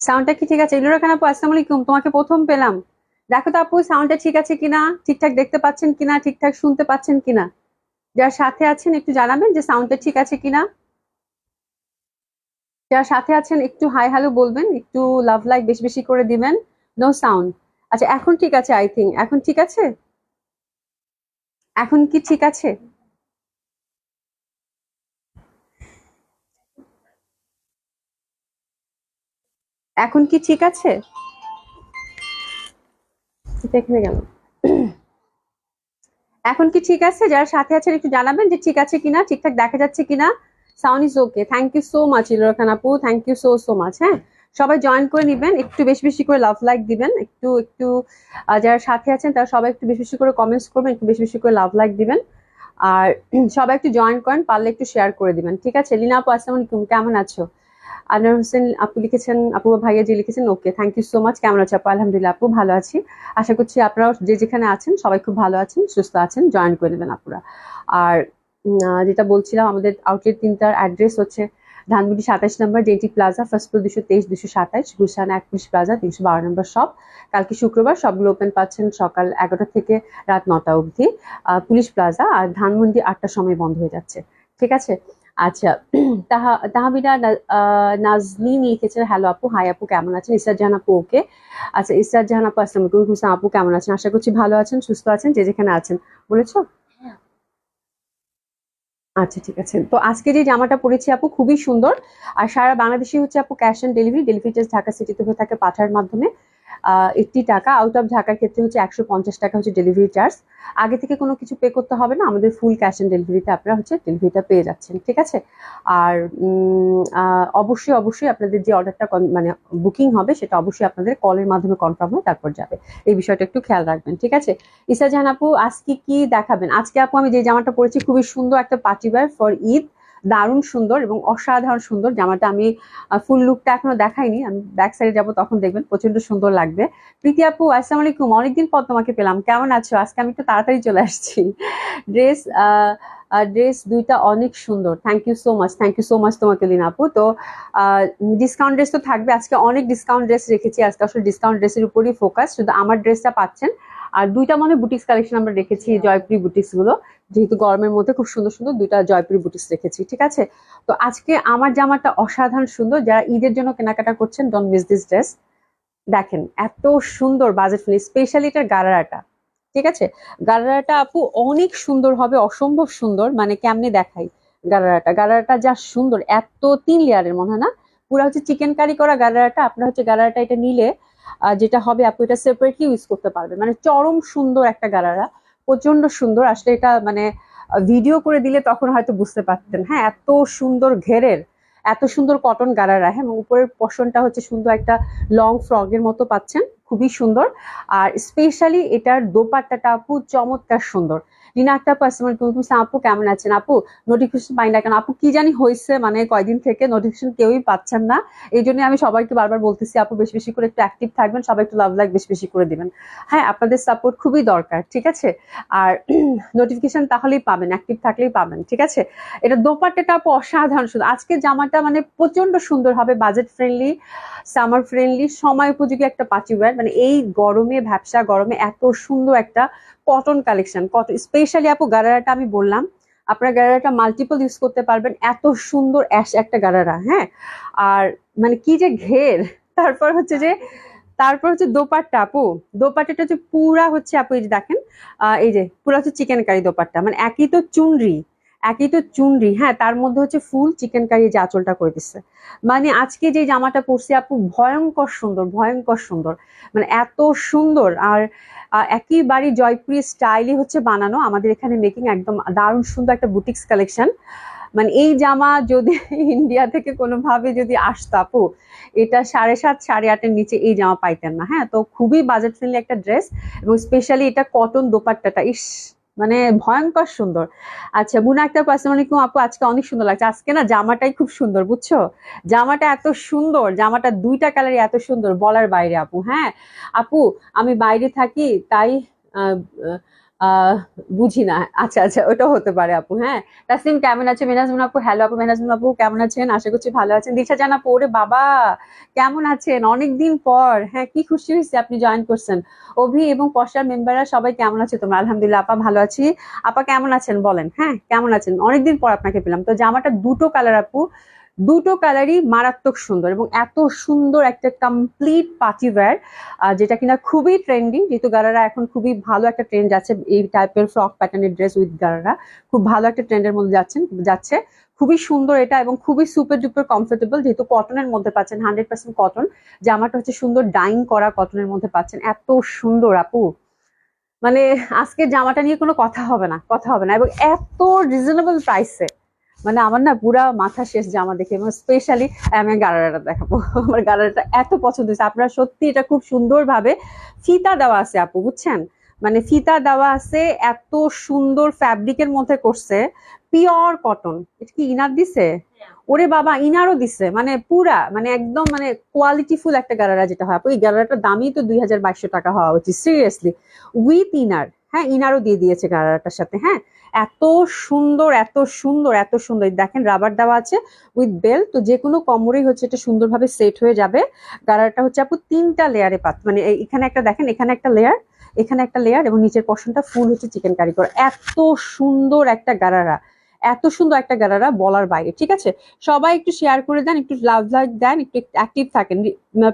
সাউন্ডটা কি ঠিক আছে? ইলুরা খান আপু, আসসালামু আলাইকুম, তোমাকে প্রথম পেলাম। দেখো তো আপু, সাউন্ডটা ঠিক আছে কিনা, ঠিকঠাক দেখতে পাচ্ছেন কিনা, ঠিকঠাক শুনতে পাচ্ছেন কিনা। যার সাথে আছেন একটু জানাবেন যে সাউন্ডটা ঠিক আছে কিনা। যারা সাথে আছেন একটু হাই হ্যালো বলবেন, একটু লাভ লাইক বেশি বেশি করে দিবেন। No sound. আচ্ছা, এখন ঠিক আছে, আই থিঙ্ক এখন ঠিক আছে। এখন কি ঠিক আছে? এখন কি ঠিক আছে? এটা এখানে গেল। এখন কি ঠিক আছে? যারা সাথে আছেন একটু জানাবেন যে ঠিক আছে কিনা, ঠিকঠাক দেখা যাচ্ছে কিনা। Sound is okay, thank you so much Ilora Khan আপু, thank you so so much. হ্যাঁ, সবাই জয়েন করে নিবেন, একটু বেশি বেশি করে লাভ লাইক দিবেন, একটু একটু যারা সাথে আছেন তারা সবাই একটু বেশি বেশি করে কমেন্টস করবেন, একটু বেশি বেশি করে লাভ লাইক দিবেন। আর সবাই একটু জয়েন করেন, পারলে একটু শেয়ার করে দিবেন, ঠিক আছে? লিনা আপু, আসসালামু আলাইকুম, কেমন আছো? আনোয়ার হোসেন আপু লিখেছেন, আপু ভাইয়া জি লিখেছেন, ওকে, থ্যাংক ইউ সো মাচ। কেমন আছো আপু? আলহামদুলিল্লাহ আপু, ভালো আছি। আশা করছি আপনারাও যে যেখানে আছেন সবাই খুব ভালো আছেন, সুস্থ আছেন। জয়েন করে নেবেন আপুরা। আর যেটা বলছিলাম, আমাদের আউটলেট তিনটার অ্যাড্রেস হচ্ছে ধানমন্ডি 27 নম্বর JT plaza, first floor 223 227, Gulshan 1 plaza 312 নম্বর শপ। কালকে শুক্রবার সবগুলো ওপেন পাচ্ছেন সকাল 11টা থেকে রাত 9টা অবধি। পুলিশ প্লাজা আর ধানমন্ডি 8টার সময় বন্ধ হয়ে যাচ্ছে, ঠিক আছে? আচ্ছা, তাহমিনা নাজনীন লিখেছেন, হ্যালো আপু, হাই আপু, কেমন আছেন? ইসরাত জাহান আপু, ওকে। আচ্ছা, ইসরাত জাহান আপু, আসসালামু আলাইকুম, হুসা আপু, কেমন আছেন? আশা করছি ভালো আছেন, সুস্থ আছেন, যে যেখানে আছেন। বলেছো? আচ্ছা, ঠিক আছে। তো আজকে যে জামাটা পরেছি আপু খুবই সুন্দর। আর সারা বাংলাদেশে হচ্ছে আপু cash on delivery, delivery charge Dhaka সিটিতে হয়ে থাকে পাঠার মাধ্যমে 80 টাকা। আউট অফ ঢাকার ক্ষেত্রে হচ্ছে 150 টাকা হচ্ছে ডেলিভারি চার্জ। আগে থেকে কোনো কিছু পে করতে হবে না, আমাদের ফুল ক্যাশ অন ডেলিভারিতে আপনারা হচ্ছে ডেলিভারিটা পেয়ে যাচ্ছেন, ঠিক আছে? আর অবশ্যই অবশ্যই আপনাদের যে অর্ডারটা মানে বুকিং হবে সেটা অবশ্যই আপনাদের কলের মাধ্যমে কনফার্ম হয় তারপর যাবে। এই বিষয়টা একটু খেয়াল রাখবেন, ঠিক আছে? ইসা জাহান আপু, আজকে কি দেখাবেন? আজকে আপু আমি যে জামাটা পরেছি খুবই সুন্দর একটা পার্টি ওয়্যার ফর ঈদ। দারুণ সুন্দর এবং অসাধারণ সুন্দর জামাটা। আমি ফুল লুকটা এখনো দেখাইনি, আমি ব্যাক সাইডে যাবো তখন দেখবেন, প্রচন্ড সুন্দর লাগবে। প্রীতি আপু, আসসালামু আলাইকুম, অনেকদিন পর তোমাকে পেলাম, কেমন আছো? আজকে আমি একটু তাড়াতাড়ি চলে আসছি। ড্রেস ড্রেস দুইটা অনেক সুন্দর, thank you so much, thank you so much তোমাকে লিনা আপু। তো ডিসকাউন্ট ড্রেস তো থাকবে আজকে, অনেক ডিসকাউন্ট ড্রেস রেখেছি আজকে, আসলে ডিসকাউন্ট ড্রেসের উপরই ফোকাস, শুধু আমার ড্রেসটা পাচ্ছেন। আর দুইটা মনে বুটিক্স কালেকশন আমরা রেখেছি, জয়পুরি বুটিক্স গুলো, যেহেতু গরমের মধ্যে খুব সুন্দর সুন্দর দুইটা জয়পুরি বুটিক্স রেখেছি, ঠিক আছে? তো আজকে আমার জামাটা অসাধারণ সুন্দর, যারা ঈদের জন্য কেনাকাটা করছেন ডোন্ট মিস দিস ড্রেস। দেখেন এত সুন্দর, বাজেট ফ্রেন্ডলি, স্পেশালি এটার গারারাটা, ঠিক আছে? গারারাটা আপু অনেক সুন্দর হবে, অসম্ভব সুন্দর, মানে কেমনে দেখাই। গারারাটা গারারাটা যা সুন্দর, এত 3 লেয়ারের মনে হয় না, পুরো হচ্ছে চিকেন কারি করা গারারাটা। আপনার হচ্ছে গারারাটা এটা নিলে যেটা হবে আপু, এটা সেপারেটলি ইউজ করতে পারবে, মানে চরম সুন্দর একটা গারারা, প্রচন্ড সুন্দর। আসলে এটা মানে ভিডিও করে দিলে তখন হয়তো বুঝতে পারতেন। হ্যাঁ, এত সুন্দর ঘেরের, এত সুন্দর কটন গারারা। হ্যাঁ, এবং উপরের পশনটা হচ্ছে সুন্দর একটা লং ফ্রকের মতো পাচ্ছেন, খুবই সুন্দর। আর স্পেশালি এটার দোপাট্টাটা আপু চমৎকার সুন্দর। রিনা একটা পার্সোনাল, আপু কেমন আছেন? আপু নোটিফিকেশন পাই না কেন? আপু কি জানি হয়েছে, মানে কয়দিন থেকে নোটিফিকেশন কেউই পাচ্ছেন না। এই জন্য আমি সবাইকে বারবার বলতেছি আপু বেশি বেশি করে একটু অ্যাক্টিভ থাকবেন, সবাই একটু লাভ লাইক বেশি বেশি করে দিবেন। হ্যাঁ, আপনাদের সাপোর্ট খুবই দরকার, ঠিক আছে? আর নোটিফিকেশন তাহলেই পাবেন, অ্যাক্টিভ থাকলেই পাবেন, ঠিক আছে? এটা দোপাট্টাটা আপু অসাধারণ সুন্দর। আজকে জামাটা মানে প্রচন্ড সুন্দর হবে, বাজেট ফ্রেন্ডলি, সামার ফ্রেন্ডলি, সময় উপযোগী একটা পার্টি ওয়্যার। মানে এই গরমে, ভ্যাপসা গরমে এত সুন্দর একটা কটন কালেকশন, কটন স্পেশালি আপু গারারাটা আমি বললাম, আপনার গারারাটা মাল্টিপল ইউজ করতে পারবেন, এত সুন্দর অ্যাশ একটা গারারা। হ্যাঁ, আর মানে কি যে ঘের। তারপর হচ্ছে যে, তারপর হচ্ছে দোপাট্টা আপু, দোপাট্টাটা হচ্ছে পুরা হচ্ছে আপু, এই যে দেখেন, এই যে পুরা হচ্ছে চিকেন কারি দোপাট্টা, মানে একই তো চুনরি, হ্যাঁ, তার মধ্যে হচ্ছে ফুল চিকেন কারি যে আঁচলটা করে দিচ্ছে। মানে আজকে যে জামাটা পরছি আপু ভয়ঙ্কর সুন্দর, ভয়ঙ্কর সুন্দর, মানে এত সুন্দর। আর একেবারে জয়পুরি স্টাইলই হচ্ছে বানানো, আমাদের এখানে মেকিং একদম দারুণ সুন্দর একটা বুটিক্স কালেকশন। মানে এই জামা যদি ইন্ডিয়া থেকে কোনোভাবে যদি আসতো আপু, এটা 7.5 8.5-এর নিচে এই জামা পাইতেন না। হ্যাঁ, তো খুবই বাজেট ফ্রেন্ডলি একটা ড্রেস, এবং স্পেশালি এটা কটন দোপাট্টাটা, ইস, মানে ভয়ঙ্কর সুন্দর। আচ্ছা, মুনা একটা, আসসালামু আলাইকুম আপু, আজকে অনেক সুন্দর লাগছে। আজকে না জামাটাই খুব সুন্দর, বুঝছো? জামাটা এত সুন্দর, জামাটা দুইটা কালারই এত সুন্দর, বলার বাইরে আপু। হ্যাঁ আপু, আমি বাইরে থাকি তাই আহ, আহ বুঝি না। আচ্ছা আচ্ছা, ওটাও হতে পারে আপু। হ্যাঁ, তাসনিম কেমন আছে? মেনাজমুন আপু, হ্যালো আপু। মেনাজমুন আপু কেমন আছেন? আশা করছি ভালো আছেন। দিশা জান আপু, ওরে বাবা কেমন আছেন? অনেকদিন পর। হ্যাঁ, কি খুশি হয়েছে আপনি জয়েন করছেন। অভি এবং পশার মেম্বাররা সবাই কেমন আছে তোমরা? আলহামদুলিল্লাহ আপা ভালো আছি। আপা কেমন আছেন বলেন? হ্যাঁ, কেমন আছেন? অনেকদিন পর আপনাকে পেলাম। তো জামাটা দুটো কালার আপু, দুটো কালারই মারাত্মক সুন্দর এবং এত সুন্দর একটা কমপ্লিট পার্টি ওয়্যার, যেটা কিনা খুবই ট্রেন্ডি, যেহেতু গারারা এখন খুবই ভালো একটা ট্রেন্ড যাচ্ছে এই টাইপের ফ্রক প্যাটার্নের ড্রেস উইথ গারারা, খুব ভালো একটা ট্রেন্ডের মধ্যে যাচ্ছে। খুবই সুন্দর এটা এবং খুবই সুপার ডুপার কমফোর্টেবল, যেহেতু কটনের মধ্যে পাচ্ছেন, 100% কটন। জামাটা হচ্ছে সুন্দর ডাইং করা কটনের মধ্যে পাচ্ছেন, এত সুন্দর আপু। মানে আজকে জামাটা নিয়ে কোনো কথা হবে না, কথা হবে না, এবং এত রিজনেবল প্রাইসে। মানে আমার না পুরা মাথা শেষ জামা দেখে, এবং স্পেশালি আমি গারারাটা দেখাবো। আমার গারারাটা এত পছন্দ হয়েছে, আপনারা সত্যি এটা খুব সুন্দরভাবে ফিতা দেওয়া আছে আপু, বুঝছেন? মানে ফিতা দেওয়া আছে, এত সুন্দর ফ্যাব্রিকের মধ্যে করছে, পিওর কটন। এটা কি ইনার দিছে? ওরে বাবা, ইনারও দিছে, মানে পুরা মানে একদম মানে কোয়ালিটিফুল একটা গারারা যেটা হয় আপু। এই গারারাটার দামই তো 2200 টাকা হওয়া উচিত সিরিয়াসলি, উইথ ইনার। হ্যাঁ, ইনারও দিয়ে দিয়েছে গারারাটার সাথে। হ্যাঁ, এত সুন্দর এত সুন্দর এত সুন্দর, দেখেন রাবার দেওয়া আছে উইথ বেল, তো যে কোনো কোমরেই হচ্ছে এটা সুন্দরভাবে সেট হয়ে যাবে। গারারটা হচ্ছে আপু 3টা লেয়ারে মানে এখানে একটা দেখেন, এখানে একটা লেয়ার, এখানে একটা লেয়ার, এবং নিচের পশনটা ফুল হচ্ছে চিকেন কারি করা। এত সুন্দর একটা গারারা, এত সুন্দর একটা গারারা বলার বাইরে। ঠিক আছে, সবাই একটু শেয়ার করে দেন, একটু লাভ লাইক দেন, একটু অ্যাক্টিভ থাকেন।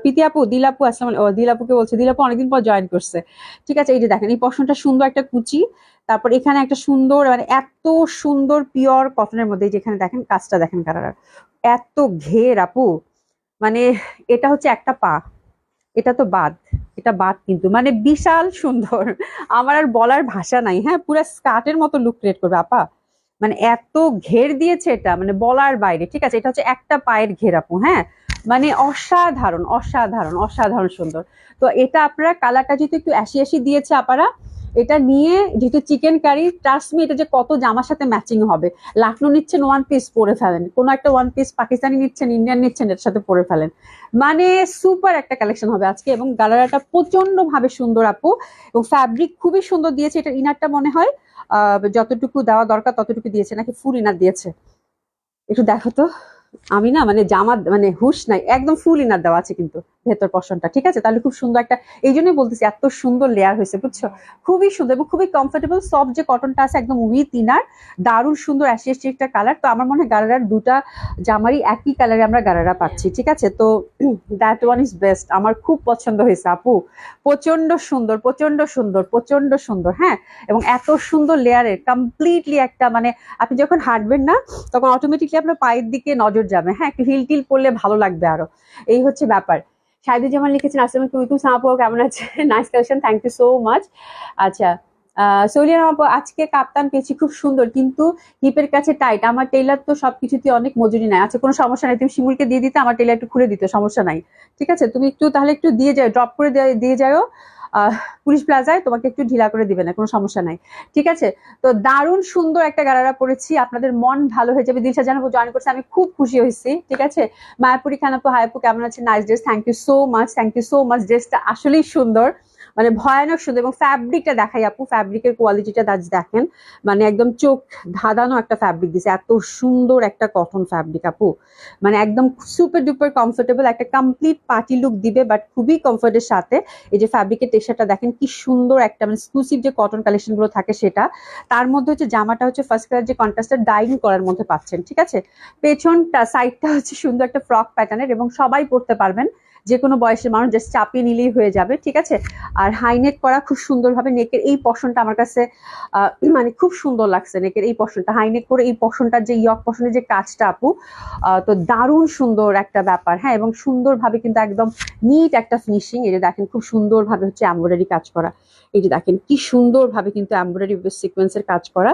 প্রীতি আপু, দিলাপু আসসালাম, দিলাপুকে বলছে, দিলাপু অনেকদিন পর জয়েন করছে। ঠিক আছে, এই যে দেখেন এই পশনটা সুন্দর একটা কুচি, তারপর এখানে একটা সুন্দর মানে এত সুন্দর পিওর কটনের মধ্যে, যেখানে দেখেন কাজটা দেখেন গারারার, এত ঘের আপু। মানে এটা হচ্ছে একটা পা, এটা তো বাদ, এটা বাদ কিন্তু মানে বিশাল সুন্দর। আমার আর বলার ভাষা নাই। হ্যাঁ, পুরো স্কার্টের মতো লুক ক্রিয়েট করবে আপা। মানে এত ঘের দিয়েছে এটা, মানে বলার বাইরে। ঠিক আছে, এটা হচ্ছে একটা পায়ের ঘের আপু। হ্যাঁ, মানে অসাধারণ অসাধারণ অসাধারণ সুন্দর। তো এটা আপনারা কালারটা যেহেতু একটু অ্যাশি অ্যাশি দিয়েছে আপারা, এটা নিয়ে যেহেতু চিকেন কারি, ট্রাস্ট মি এটা যে কত জামার সাথে ম্যাচিং হবে। লাখনো নিচ্ছেন ওয়ান পিস পরে ফেলেন, কোনো একটা ওয়ান পিস পাকিস্তানি নিচ্ছেন, ইন্ডিয়ান নিচ্ছেন, এর সাথে পরে ফেলেন। মানে সুপার একটা কালেকশন হবে আজকে, এবং গালারাটা প্রচন্ড ভাবে সুন্দর আপু, এবং ফ্যাব্রিক খুবই সুন্দর দিয়েছে। এটা ইনারটা মনে হয় যতটুকু দেওয়া দরকার ততটুকু দিয়েছে, নাকি ফুল ইনার দিয়েছে? একটু দেখো তো। আমি না মানে জামা মানে হুশ নাই, একদম ফুল ইনার দেওয়া আছে কিন্তু ভেতর পশনটা। ঠিক আছে, তাহলে খুব সুন্দর একটা, এই জন্যই বলতেছি এত সুন্দর লেয়ার হয়েছে, বুঝছো? খুবই সুন্দর এবং খুবই কমফোর্টেবল, সফট যে কটনটা আছে একদম উইথ ইনার, দারুণ সুন্দর অ্যাশি অ্যাশি একটা কালার। তো আমার মনে হয় গারারার দুটা জামারই একই কালারে আমরা গারারা পাচ্ছি। ঠিক আছে, তো দ্যাট ওয়ান ইজ বেস্ট, আমার খুব পছন্দ হয়েছে আপু। প্রচন্ড সুন্দর প্রচন্ড সুন্দর প্রচন্ড সুন্দর। হ্যাঁ, এবং এত সুন্দর লেয়ারের কমপ্লিটলি একটা মানে আপনি যখন হাঁটবেন না, তখন অটোমেটিকলি আপনার পায়ের দিকে নজর যাবে। হ্যাঁ, একটু হিল টিল পরলে ভালো লাগবে আরো, এই হচ্ছে ব্যাপার। শাহিদুজ্জামান লিখেছেন, আসসালামু আলাইকুম সাহাপু, কেমন আছে? Nice collection, thank you so much. আচ্ছা, সলিয়া আপু, আজকে কাপ্তান পেয়েছি, খুব সুন্দর, কিন্তু হিপের কাছে টাইট। আমার টেইলার তো সবকিছুতে অনেক মজুরি নেয়। আচ্ছা, কোনো সমস্যা নাই, তুমি শিমুলকে দিয়ে দিতে, আমার টেইলার একটু খুলে দিতে, সমস্যা নাই। ঠিক আছে, তুমি একটু তাহলে একটু দিয়ে যাও, ড্রপ করে দিয়ে যাও পুলিশ প্লাজায়, তোমাকে একটু ঢিলা করে দিবে না, কোনো সমস্যা নাই। ঠিক আছে, তো দারুণ সুন্দর একটা গারারা পরেছি, আপনাদের মন ভালো হয়ে যাবে। দিলশা জানাবো জয়েন করছে, আমি খুব খুশি হয়েছি। ঠিক আছে, মায়াপুরি খান আপু, হাই আপু, কেমন আছে? Nice dress, thank you so much, thank you so much. ড্রেসটা আসলেই সুন্দর, মানে ভয়ানক সুন্দর। এবং ফ্যাব্রিকটা দেখাই আপু, ফ্যাব্রিকের কোয়ালিটিটা দেখেন, মানে একদম চোখ ধাঁধানো একটা ফ্যাব্রিক দিছে, এত সুন্দর একটা কটন ফ্যাব্রিক আপু। মানে একদম সুপার ডুপার কমফোর্টেবল, একটা কমপ্লিট পার্টি লুক দিবে, বাট খুবই কমফোর্টের সাথে। এই যে ফ্যাব্রিকের টেক্সচারটা দেখেন কি সুন্দর একটা, মানে এক্সক্লুসিভ যে কটন কালেকশন গুলো থাকে সেটা। তার মধ্যে হচ্ছে জামাটা হচ্ছে ফার্স্ট কালার যে কন্ট্রাস্টের ডাইং করার মধ্যে পাচ্ছেন। ঠিক আছে, পেছনটা সাইডটা হচ্ছে সুন্দর একটা ফ্রক প্যাটার্নের, এবং সবাই পরতে পারবেন, যে কোনো বয়সের মানুষ জাস্ট চাপিয়ে নিলেই হয়ে যাবে। ঠিক আছে, আর হাইনেক করা খুব সুন্দরভাবে, নেকের এই পশনটা আমার কাছে মানে খুব সুন্দর লাগছে, নেকের এই পশনটা হাইনেক করে, এই পশনটার যে ইয়ক পশনের যে কাজটা আপু, তো দারুণ সুন্দর একটা ব্যাপার। হ্যাঁ, এবং সুন্দরভাবে কিন্তু একদম নিট একটা ফিনিশিং। এই যে দেখেন খুব সুন্দরভাবে হচ্ছে এমব্রয়ডারি কাজ করা, এই যে দেখেন কি সুন্দরভাবে কিন্তু এমব্রয়ডারি সিকোয়েন্সের কাজ করা।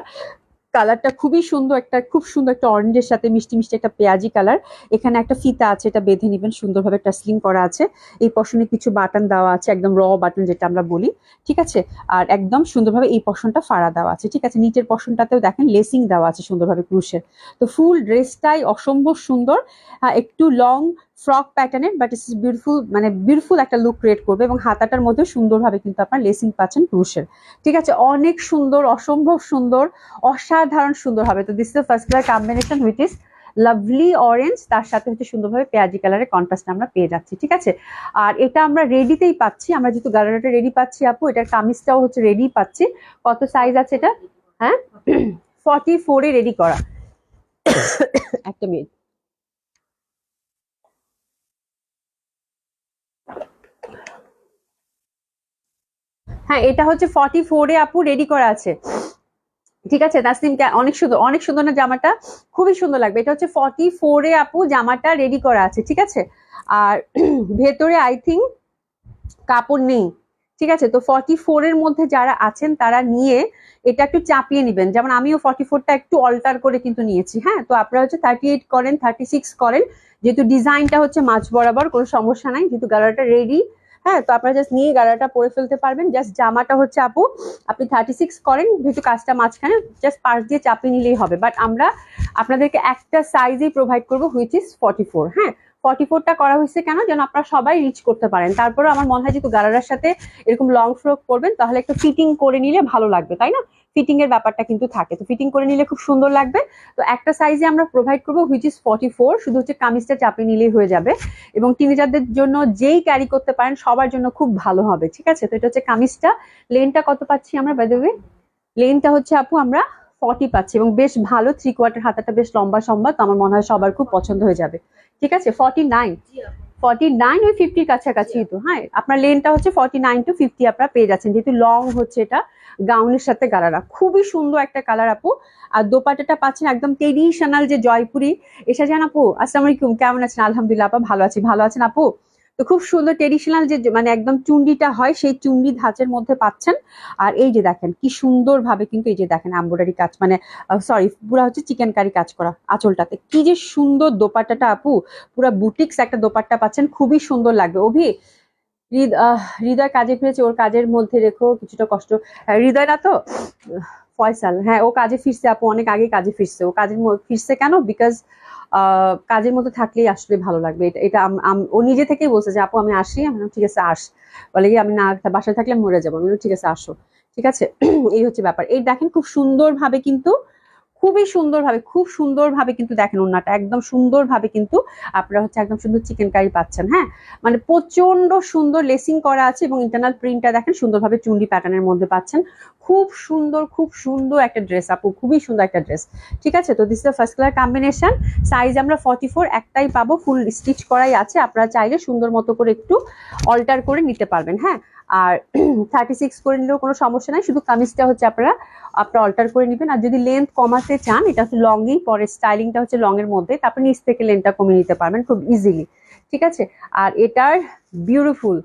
কালারটা খুবই সুন্দর, একটা খুব সুন্দর একটা অরেঞ্জের সাথে মিষ্টি মিষ্টি একটা পেঁয়াজি কালার। এখানে একটা ফিতা আছে, এটা বেঁধে নেবেন, সুন্দরভাবে টাসলিং করা আছে। এই পশনে কিছু বাটন দেওয়া আছে, একদম র বাটন যেটা আমরা বলি। ঠিক আছে, আর একদম সুন্দরভাবে এই পশনটা ফাড়া দেওয়া আছে। ঠিক আছে, নিচের পশনটাতেও দেখেন লেসিং দেওয়া আছে সুন্দরভাবে ক্রুশের। তো ফুল ড্রেসটাই অসম্ভব সুন্দর। একটু লং ফ্রক প্যাটার্নের, বাট ইটস বিউটিফুল, মানে বিউটিফুল একটা লুক ক্রিয়েট করবে এবং হাতাটার মধ্যে সুন্দরভাবে কিন্তু আপনার লেসিং পাচ্ছেন ক্রুশের। ঠিক আছে, অনেক সুন্দর, অসম্ভব সুন্দর, অসাধারণ সুন্দর হবে। তো this is the first colour combination which is lovely orange, তার সাথে হচ্ছে সুন্দরভাবে পেঁয়াজি কালারের কন্ট্রাস্ট আমরা পেয়ে যাচ্ছি। ঠিক আছে, আর এটা আমরা রেডিতেই পাচ্ছি, আমরা যেহেতু গালারাটা রেডি পাচ্ছি আপু, এটার কামিজটাও হচ্ছে রেডি পাচ্ছি। কত সাইজ আছে এটা? হ্যাঁ 44 এ রেডি করা। একটা মিনিট। হ্যাঁ এটা হচ্ছে 44 এ আপু রেডি করা আছে। ঠিক আছে তাসনিম, অনেক সুন্দর, অনেক সুন্দর না জামাটা? খুবই সুন্দর লাগবে। এটা হচ্ছে 44 এ আপু জামাটা রেডি করা আছে। ঠিক আছে, আর ভেতরে আই থিঙ্ক কাপড় নেই। ঠিক আছে, তো 44 এর মধ্যে যারা আছেন তারা নিয়ে এটা একটু চাপিয়ে নিবেন। যেমন আমিও 44টা একটু অল্টার করে কিন্তু নিয়েছি। হ্যাঁ, তো আপনারা হচ্ছে 38 করেন, 36 করেন, যেহেতু ডিজাইনটা হচ্ছে মাঝ বরাবর, কোনো সমস্যা নাই, যেহেতু গালাটা রেডি। হ্যাঁ, তো আপনারা জাস্ট নিয়ে গালাটা পরে ফেলতে পারবেন। জাস্ট জামাটা হচ্ছে আপু আপনি 36 করেন, যেহেতু কাজটা মাঝখানে, জাস্ট পাশ দিয়ে চাপিয়ে নিলেই হবে। বাট আমরা আপনাদেরকে একটা সাইজেই প্রোভাইড করবো হুইচ ইজ 44। হ্যাঁ, 44টা করা হয়েছে কেন, যেন আপনারা সবাই রিচ করতে পারেন। তারপরে আমার মনে হয় যেহেতু গারারার সাথে এরকম লং ফ্রক পরবেন, তাহলে একটু ফিটিং করে নিলে ভালো লাগবে, তাই না? ফিটিং এর ব্যাপারটা কিন্তু থাকে, তো ফিটিং করে নিলে খুব সুন্দর লাগবে। তো একটা সাইজে আমরা প্রোভাইড করবো হুইচ ইজ 44, শুধু হচ্ছে কামিজটা চাপিয়ে নিলেই হয়ে যাবে। এবং টিনেজারদের জন্য যেই ক্যারি করতে পারেন সবার জন্য খুব ভালো হবে। ঠিক আছে, তো এটা হচ্ছে কামিজটা। লেনটা কত পাচ্ছি আমরা বাই দ্য ওয়ে? লেনটা হচ্ছে আপু আমরা 40 পাচ্ছি, এবং বেশ ভালো 3/4 হাতাটা বেশ লম্বা সম্বা, তো আমার মনে হয় সবার খুব পছন্দ হয়ে যাবে। ঠিক আছে, 49, 49 ওই 50 কাছাকাছি। তো হ্যাঁ, আপনার লেনটা হচ্ছে 49 to 50 আপনারা পেয়ে যাচ্ছেন, যেহেতু লং হচ্ছে এটা গাউনের সাথে গারারা। খুবই সুন্দর একটা কালার আপু। আর দোপাট্টাটা পাচ্ছেন একদম ট্রেডিশনাল যে জয়পুরি। এসে যান আপু, আসসালামু আলাইকুম, কেমন আছেন? আলহামদুলিল্লাহ আপা ভালো আছি। ভালো আছেন আপু? তো খুব সুন্দর ট্রেডিশনাল যে মানে একদম চুন্ডিটা হয়, সেই চুন্ডি ধাঁচের মধ্যে পাচ্ছেন। আর এই যে দেখেন কি সুন্দর ভাবে কিন্তু এই যে দেখেন এমব্রয়ডারি কাজ, মানে সরি পুরা হচ্ছে চিকেন কারি কাজ করা আঁচলটাতে। কি যে সুন্দর দোপাট্টাটা আপু, পুরা বুটিক্স একটা দোপাট্টা পাচ্ছেন, খুবই সুন্দর লাগবে। অভি হৃদয় কাজে ফিরেছে, ওর কাজের মধ্যে রেখো কিছুটা কষ্ট। হৃদয় না তো, ফয়সাল, হ্যাঁ ও কাজে ফিরছে আপু, অনেক আগে কাজে ফিরছে। ও কাজের ফিরছে কেন, বিকজ কাজের মধ্যে থাকলেই আসলে ভালো লাগবে। এটা এটা ও নিজে থেকেই বলছে যে আপু আমি আসি। আমি বললাম, ঠিক আছে আস। বলে কি আমি না বাসায় থাকলে মরে যাবো। আমি বললাম, ঠিক আছে আসো। ঠিক আছে, এই হচ্ছে ব্যাপার। এই দেখেন খুব সুন্দর ভাবে কিন্তু, খুবই সুন্দরভাবে, খুব সুন্দরভাবে কিন্তু দেখেন ওন্নাটা একদম সুন্দরভাবে কিন্তু আপনারা হচ্ছে একদম সুন্দর চিকেন কারি পাচ্ছেন। হ্যাঁ, মানে প্রচন্ড সুন্দর লেসিং করা আছে, এবং ইন্টারনাল প্রিন্টটা দেখেন সুন্দরভাবে চুন্ডি প্যাটার্নের মধ্যে পাচ্ছেন। খুব সুন্দর, খুব সুন্দর একটা ড্রেস আপু, খুবই সুন্দর একটা ড্রেস। ঠিক আছে, তো this is the first colour combination. Size আমরা 44 একটাই পাবো, ফুল স্টিচ করাই আছে। আপনারা চাইলে সুন্দর মতো করে একটু অল্টার করে নিতে পারবেন। হ্যাঁ, আর 36 করে নিলেও কোনো সমস্যা নাই, শুধু কামিজটা হচ্ছে আপনারা অল্টার করে নেবেন। আর যদি লেন্থ কমাতে চান, এটা হচ্ছে লংই পরে, স্টাইলিংটা হচ্ছে লং এর মধ্যে, তারপর নিচ থেকে লেন্থটা কমিয়ে নিতে পারবেন খুব ইজিলি। ঠিক আছে, আর এটার বিউটিফুল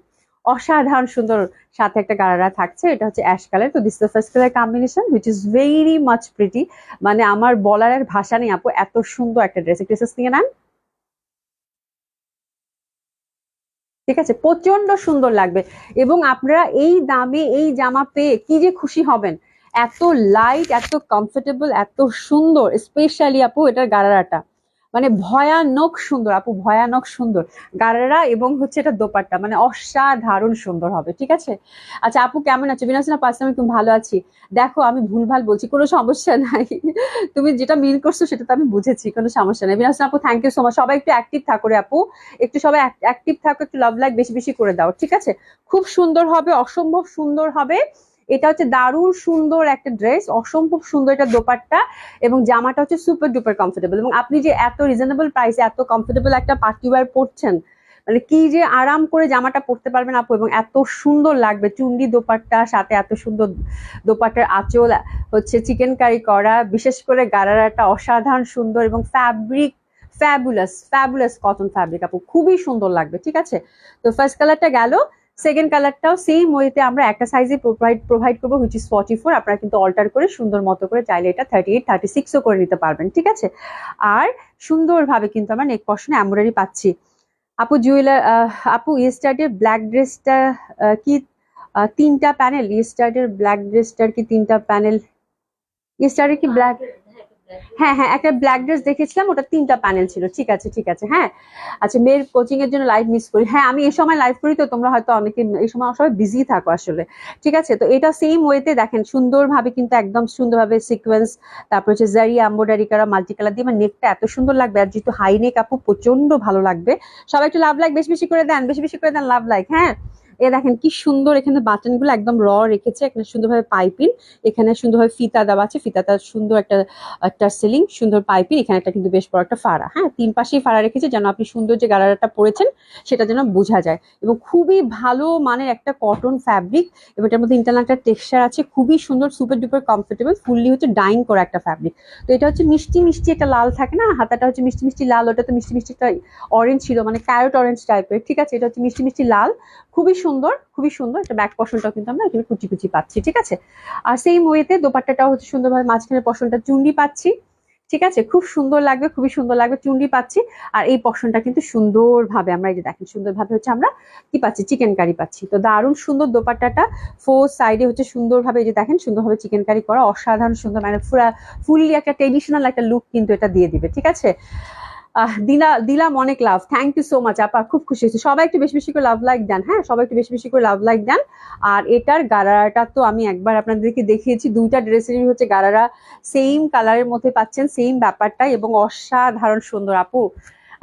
অসাধারণ সুন্দর সাথে একটা গারারা থাকছে, এটা হচ্ছে অ্যাশ কালার। তো this the first colour combination which is very much pretty, মানে আমার বলার আর ভাষা নেই আপু, এত সুন্দর একটা ড্রেস। একটু নিয়ে নেন। ঠিক আছে, প্রচন্ড সুন্দর লাগবে, এবং আপনারা এই দামে এই জামা পেয়ে কি যে খুশি হবেন। এত লাইট, এত কমফোর্টেবল, এত সুন্দর, স্পেশালি আপু এটার গারারাটা মানে ভয়ানক সুন্দর আপু, ভয়ানক সুন্দর গারারা, এবং হচ্ছে এটা দোপাট্টা মানে অসাধারণ সুন্দর হবে। ঠিক আছে, আচ্ছা আপু কেমন আছো? বিনাশনা পাশে আমি খুব ভালো আছি। দেখো আমি ভুলভাল বলছি, কোনো সমস্যা নাই, তুমি যেটা মিন করছো সেটা তো আমি বুঝেছি, কোনো সমস্যা নাই। বিনাশনা আপু থ্যাংক ইউ সো মাচ। সবাই একটু অ্যাক্টিভ থাকো রে আপু, একটু সবাই অ্যাক্টিভ থাকো, একটু লাভ লাইক বেশি বেশি করে দাও। ঠিক আছে, খুব সুন্দর হবে, অসম্ভব সুন্দর হবে। এটা হচ্ছে দারুণ সুন্দর একটা ড্রেস, অসম্ভব সুন্দর এটা দোপাট্টা, এবং জামাটা হচ্ছে সুপার ডুপার কমফোর্টেবল। এবং আপনি যে এত রিজনেবল প্রাইসে এত কমফোর্টেবল একটা পার্টি ওয়্যার পরছেন, মানে কি যে আরাম করে জামাটা পরতে পারবেন আপু, এবং এত সুন্দর লাগবে চুন্ডি দোপাট্টা সাথে এত সুন্দর দোপাট্টার আঁচল হচ্ছে চিকেন কারি করা, বিশেষ করে গারারাটা অসাধারণ সুন্দর, এবং fabric fabulous fabulous cotton fabric আপু, খুবই সুন্দর লাগবে। ঠিক আছে, তো ফার্স্ট কালারটা গেল। সেকেন্ড কালারটাও সেম ওয়েতে আমরা একটা সাইজে প্রোভাইড করবো হুইচ ইজ 44। আপনারা কিন্তু অল্টার করে সুন্দর মতো করে চাইলে এটা 38, 36ও করে নিতে পারবেন। ঠিক আছে, আর সুন্দরভাবে কিন্তু আমরা নেক পশনে এমব্রয়ডারি পাচ্ছি। আপু জুয়েলার, আপু ইয়েস্টারডে ব্ল্যাক ড্রেসটা কি 3টা প্যানেল? ইয়েস্টারডে ব্ল্যাক ড্রেসটার কি 3টা প্যানেল? ইয়েস্টারডে কি ব্ল্যাক? হ্যাঁ হ্যাঁ, একটা ব্ল্যাক ড্রেস দেখেছিলাম, ওটা 3টা প্যানেল ছিল। ঠিক আছে ঠিক আছে, হ্যাঁ। আচ্ছা, মেয়ের কোচিং এর জন্য লাইভ মিস করি। হ্যাঁ, আমি এই সময় লাইভ করি, তো তোমরা হয়তো অনেকে এই সময় সবাই বিজি থাকো আসলে। ঠিক আছে, তো এটা সেম ওয়েতে দেখেন সুন্দরভাবে কিন্তু একদম সুন্দরভাবে সিকোয়েন্স, তারপর হচ্ছে জারি এমব্রয়ডারি করা মাল্টি কালার দিয়ে, আমার নেকটা এত সুন্দর লাগবে, আর যেহেতু হাই নেক আপু প্রচন্ড ভালো লাগবে। সবাই একটু লাভ লাইক বেশি বেশি করে দেন, বেশি বেশি করে দেন লাভ লাইক, হ্যাঁ। এ দেখেন কি সুন্দর, এখানে বাটন গুলো একদম র রেখেছে, এখানে সুন্দরভাবে পাইপিং, এখানে সুন্দরভাবে ফিতা দেওয়া আছে, ফিতাটা সুন্দর একটা একটা সিলিং, সুন্দর পাইপিং, এখানে একটা কিন্তু বেশ বড় একটা ফাড়া, হ্যাঁ, 3 পাশেই ফাড়া রেখেছে যেন আপনি সুন্দর যে গারারাটা পরেছেন সেটা যেন বোঝা যায়। এবং খুবই ভালো মানের একটা কটন ফ্যাব্রিক, এবং এটার মধ্যে ইন্টারনাল একটা টেক্সচার আছে, খুবই সুন্দর, সুপার ডুপার কমফোর্টেবল, ফুললি হচ্ছে ডাইং করা একটা ফ্যাব্রিক। তো এটা হচ্ছে মিষ্টি মিষ্টি একটা লাল থাকে না, হাতাটা হচ্ছে মিষ্টি মিষ্টি লাল, ওটা তো মিষ্টি মিষ্টি একটা অরেঞ্জ ছিল, মানে ক্যারট অরেঞ্জ টাইপের। ঠিক আছে, এটা হচ্ছে মিষ্টি মিষ্টি লাল, খুবই সুন্দর খুবই সুন্দর। এটা ব্যাক পশনটাও কিন্তু আমরা এখানে কুচি কুচি পাচ্ছি। ঠিক আছে, আর সেম ওয়েতে দোপাট্টাটাও হচ্ছে সুন্দরভাবে মাঝখানে পশনটা চুন্ডি পাচ্ছি। ঠিক আছে, খুব সুন্দর লাগবে, খুবই সুন্দর লাগবে, চুন্ডি পাচ্ছি। আর এই পশনটা কিন্তু সুন্দরভাবে আমরা, এই যে দেখেন সুন্দরভাবে হচ্ছে আমরা কি পাচ্ছি, চিকেন কারি পাচ্ছি। তো দারুণ সুন্দর দোপাট্টাটা, ফোর সাইডে হচ্ছে সুন্দরভাবে, এই যে দেখেন সুন্দরভাবে চিকেন কারি করা, অসাধারণ সুন্দর, মানে পুরা ফুললি একটা ট্রেডিশনাল একটা লুক কিন্তু এটা দিয়ে দিবে। ঠিক আছে, দিলাম অনেক লাভ, থ্যাংক ইউ সো মাচ আপা, খুব খুশি হয়েছি। সবাই একটু বেশি বেশি করে লাভ লাইক দেন, হ্যাঁ, সবাই একটু বেশি বেশি করে লাভ লাইক দেন। আর এটার গারারাটা তো আমি একবার আপনাদেরকে দেখিয়েছি, 2টা ড্রেসেরই হচ্ছে গারারা সেম কালারের মধ্যে পাচ্ছেন, সেম ব্যাপারটাই, এবং অসাধারণ সুন্দর আপু।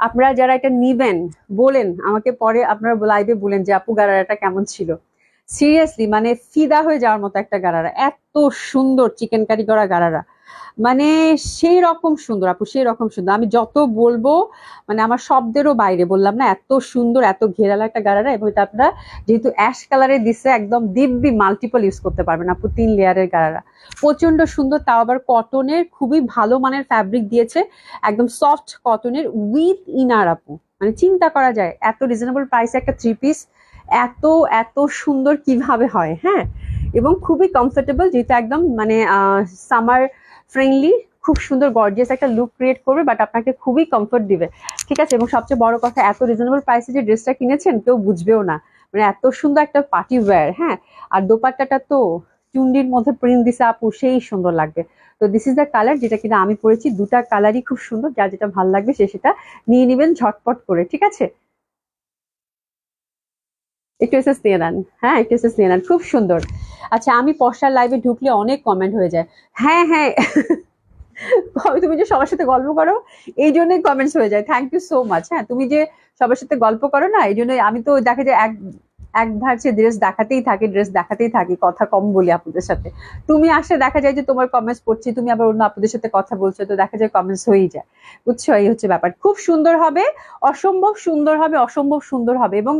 আপনারা যারা এটা নিবেন বলেন আমাকে পরে, আপনারা লাইভে বলেন যে আপু গারারাটা কেমন ছিল। সিরিয়াসলি মানে ফিদা হয়ে যাওয়ার মতো একটা গারারা, এত সুন্দর চিকেন কারি করা গারারা, মানে সেই রকম সুন্দর আপু, সেই রকম সুন্দর, আমি যত বলবো মানে আমার শব্দেরও বাইরে, বললাম না এত সুন্দর, এত ঘেরালা একটা গারারা। এবং এটা আপনারা যেহেতু অ্যাশ কালারে দিচ্ছে, একদম দিব্যি মাল্টিপল ইউজ করতে পারবেন আপু, 3 লেয়ারের গারারা, প্রচন্ড সুন্দর। তাও আবার কটনের, খুবই ভালো মানের ফ্যাব্রিক দিয়েছে, একদম সফট কটনের উইথ ইনার আপু, মানে চিন্তা করা যায় এত রিজনেবল প্রাইসে একটা 3 পিস এত এত সুন্দর কিভাবে হয়, হ্যাঁ। এবং খুবই কমফোর্টেবল, যেহেতু একদম মানে সামার ফ্রেন্ডলি, খুব সুন্দর গর্জিয়াস একটা লুক ক্রিয়েট করবে, বাট আপনাকে খুবই কমফোর্ট দিবে। ঠিক আছে, এবং সবচেয়ে বড় কথা, এত রিজনেবল প্রাইসে যে ড্রেসটা কিনেছেন কেউ বুঝবেও না, মানে এত সুন্দর একটা পার্টি ওয়্যার, হ্যাঁ। আর দোপাট্টাটা তো চুন্ডির মধ্যে প্রিন্ট দিছে আপু, সেই সুন্দর লাগবে। তো দিস ইজ দ্য কালার যেটা কিনা আমি পরেছি, 2টা কালারই খুব সুন্দর, যার যেটা ভালো লাগবে সে সেটা নিয়ে নিবেন ঝটপট করে। ঠিক আছে, একটু এসএস দিয়ে নেন, হ্যাঁ একটু এসএস দিয়ে নেন, খুব সুন্দর। আচ্ছা, আমি পর্ষার লাইভে ঢুকলে অনেক কমেন্ট হয়ে যায়। হ্যাঁ হ্যাঁ, তুমি যে সবার সাথে গল্প করো এই জন্যই কমেন্টস হয়ে যায়, থ্যাংক ইউ সো মাচ। হ্যাঁ, তুমি যে সবার সাথে গল্প করো না, এই জন্যই আমি তো দেখা যায় এক ধারছে ড্রেস দেখাতেই থাকি, কথা কম বলি আপুদের সাথে। তুমি আসলে দেখা যায় যে তোমার কমেন্টস পড়ছি, তুমি আবার অন্য আপুদের সাথে কথা বলছো, তো দেখা যায় কমেন্টস হয়েই যায়, বুঝছো, এই হচ্ছে ব্যাপার। খুব সুন্দর হবে, অসম্ভব সুন্দর হবে, অসম্ভব সুন্দর হবে। এবং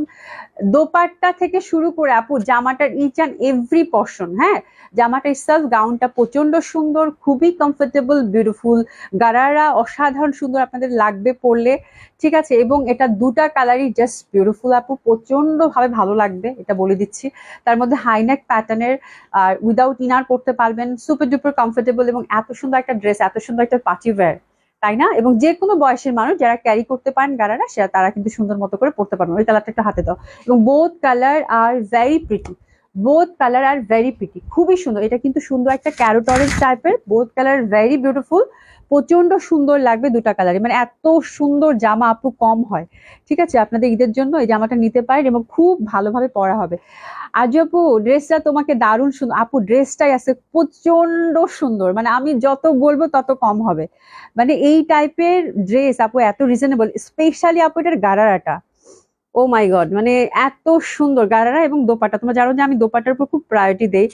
দোপাট্টা থেকে শুরু করে আপু জামাটার ইচ অ্যান্ড এভরি পর্শন, হ্যাঁ, জামাটা ইটসেলফ, গাউনটা প্রচন্ড সুন্দর, খুবই কমফোর্টেবল, বিউটিফুল, গারারা অসাধারণ সুন্দর, আপনাদের লাগবে পরলে। ঠিক আছে, এবং এটা 2টা কালারই জাস্ট বিউটিফুল আপু, প্রচন্ড ভাবে ভালো লাগবে, এটা বলে দিচ্ছি। তার মধ্যে হাইনেক প্যাটার্নের, আর উইদাউট ইনার পড়তে পারবেন, সুপার ডুপার কমফোর্টেবল, এবং এত সুন্দর একটা ড্রেস, এত সুন্দর একটা পার্টি ওয়্যার, তাই না? এবং যে কোনো বয়সের মানুষ যারা ক্যারি করতে পারেন গারারা, সে তারা কিন্তু সুন্দর মতো করে পড়তে পারবেন। ওই কালারটা একটা হাতে দাও। এবং both colour are very pretty, both colour are very pretty, খুবই সুন্দর। এটা কিন্তু সুন্দর একটা ক্যারোট অরেঞ্জ টাইপের, বোথ কালার ভেরি বিউটিফুল, প্রচন্ড সুন্দর লাগবে 2টা কালারই, মানে এত সুন্দর জামা আপু কম হয়। ঠিক আছে, আপনাদের ঈদের জন্য এই জামাটা নিতে পারেন, এবং খুব ভালোভাবে পরা হবে। আজ আপু ড্রেসটা তোমাকে দারুণ সুন্দর আপু, ড্রেসটাই আছে প্রচন্ড সুন্দর, মানে আমি যত বলবো তত কম হবে। মানে এই টাইপের ড্রেস আপু এত রিজনেবল, স্পেশালি আপু এটার গারারাটা, ও মাই গড, মানে এত সুন্দর গারারা। এবং দোপাট্টা, তোমরা জানো যে আমি দোপাট্টার উপর খুব প্রায়োরিটি দেই,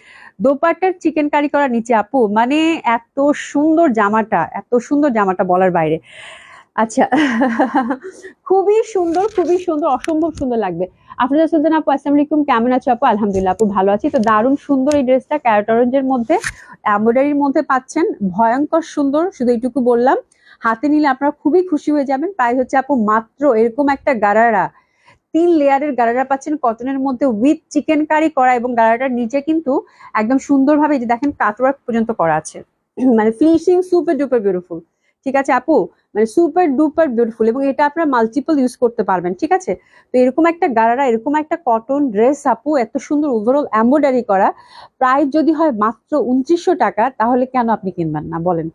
দোপাট্টার চিকেন কারি করা নিচে আপু, মানে এত সুন্দর জামাটা, এত সুন্দর জামাটা বলার বাইরে। আচ্ছা, খুবই সুন্দর খুবই সুন্দর, অসম্ভব সুন্দর লাগবে। আফরোজা সুলতানা আপু, আসসালামু আলাইকুম, কেমন আছো আপু? আলহামদুলিল্লাহ আপু, ভালো আছি। তো দারুণ সুন্দর এই ড্রেসটা, ক্যারট অরেঞ্জের মধ্যে এমব্রয়ডারির মধ্যে পাচ্ছেন, ভয়ঙ্কর সুন্দর, শুধু এইটুকু বললাম, হাতে নিলে আপনারা খুবই খুশি হয়ে যাবেন। প্রাইস হচ্ছে আপু মাত্র, এরকম একটা গারারা 3 লেয়ারের গারারা পাচ্ছেন কটনের মধ্যে উইথ চিকেন কারি করা, এবং গারাটার নিচে কিন্তু একদম সুন্দরভাবে এই যে দেখেন কাটওয়ার্ক পর্যন্ত করা আছে, মানে ফিনিশিং সুপার ডুপার বিউটিফুল। ঠিক আছে আপু, মানে সুপার ডুপার বিউটিফুল, এবং এটা আপনারা মাল্টিপল ইউজ করতে পারবেন। ঠিক আছে, তো এরকম একটা গারারা, এরকম একটা কটন ড্রেস আপু, এত সুন্দর ওভারঅল এমব্রয়ডারি করা, প্রাইস যদি হয় মাত্র 2900 টাকা, তাহলে কেন আপনি কিনবেন না বলেন?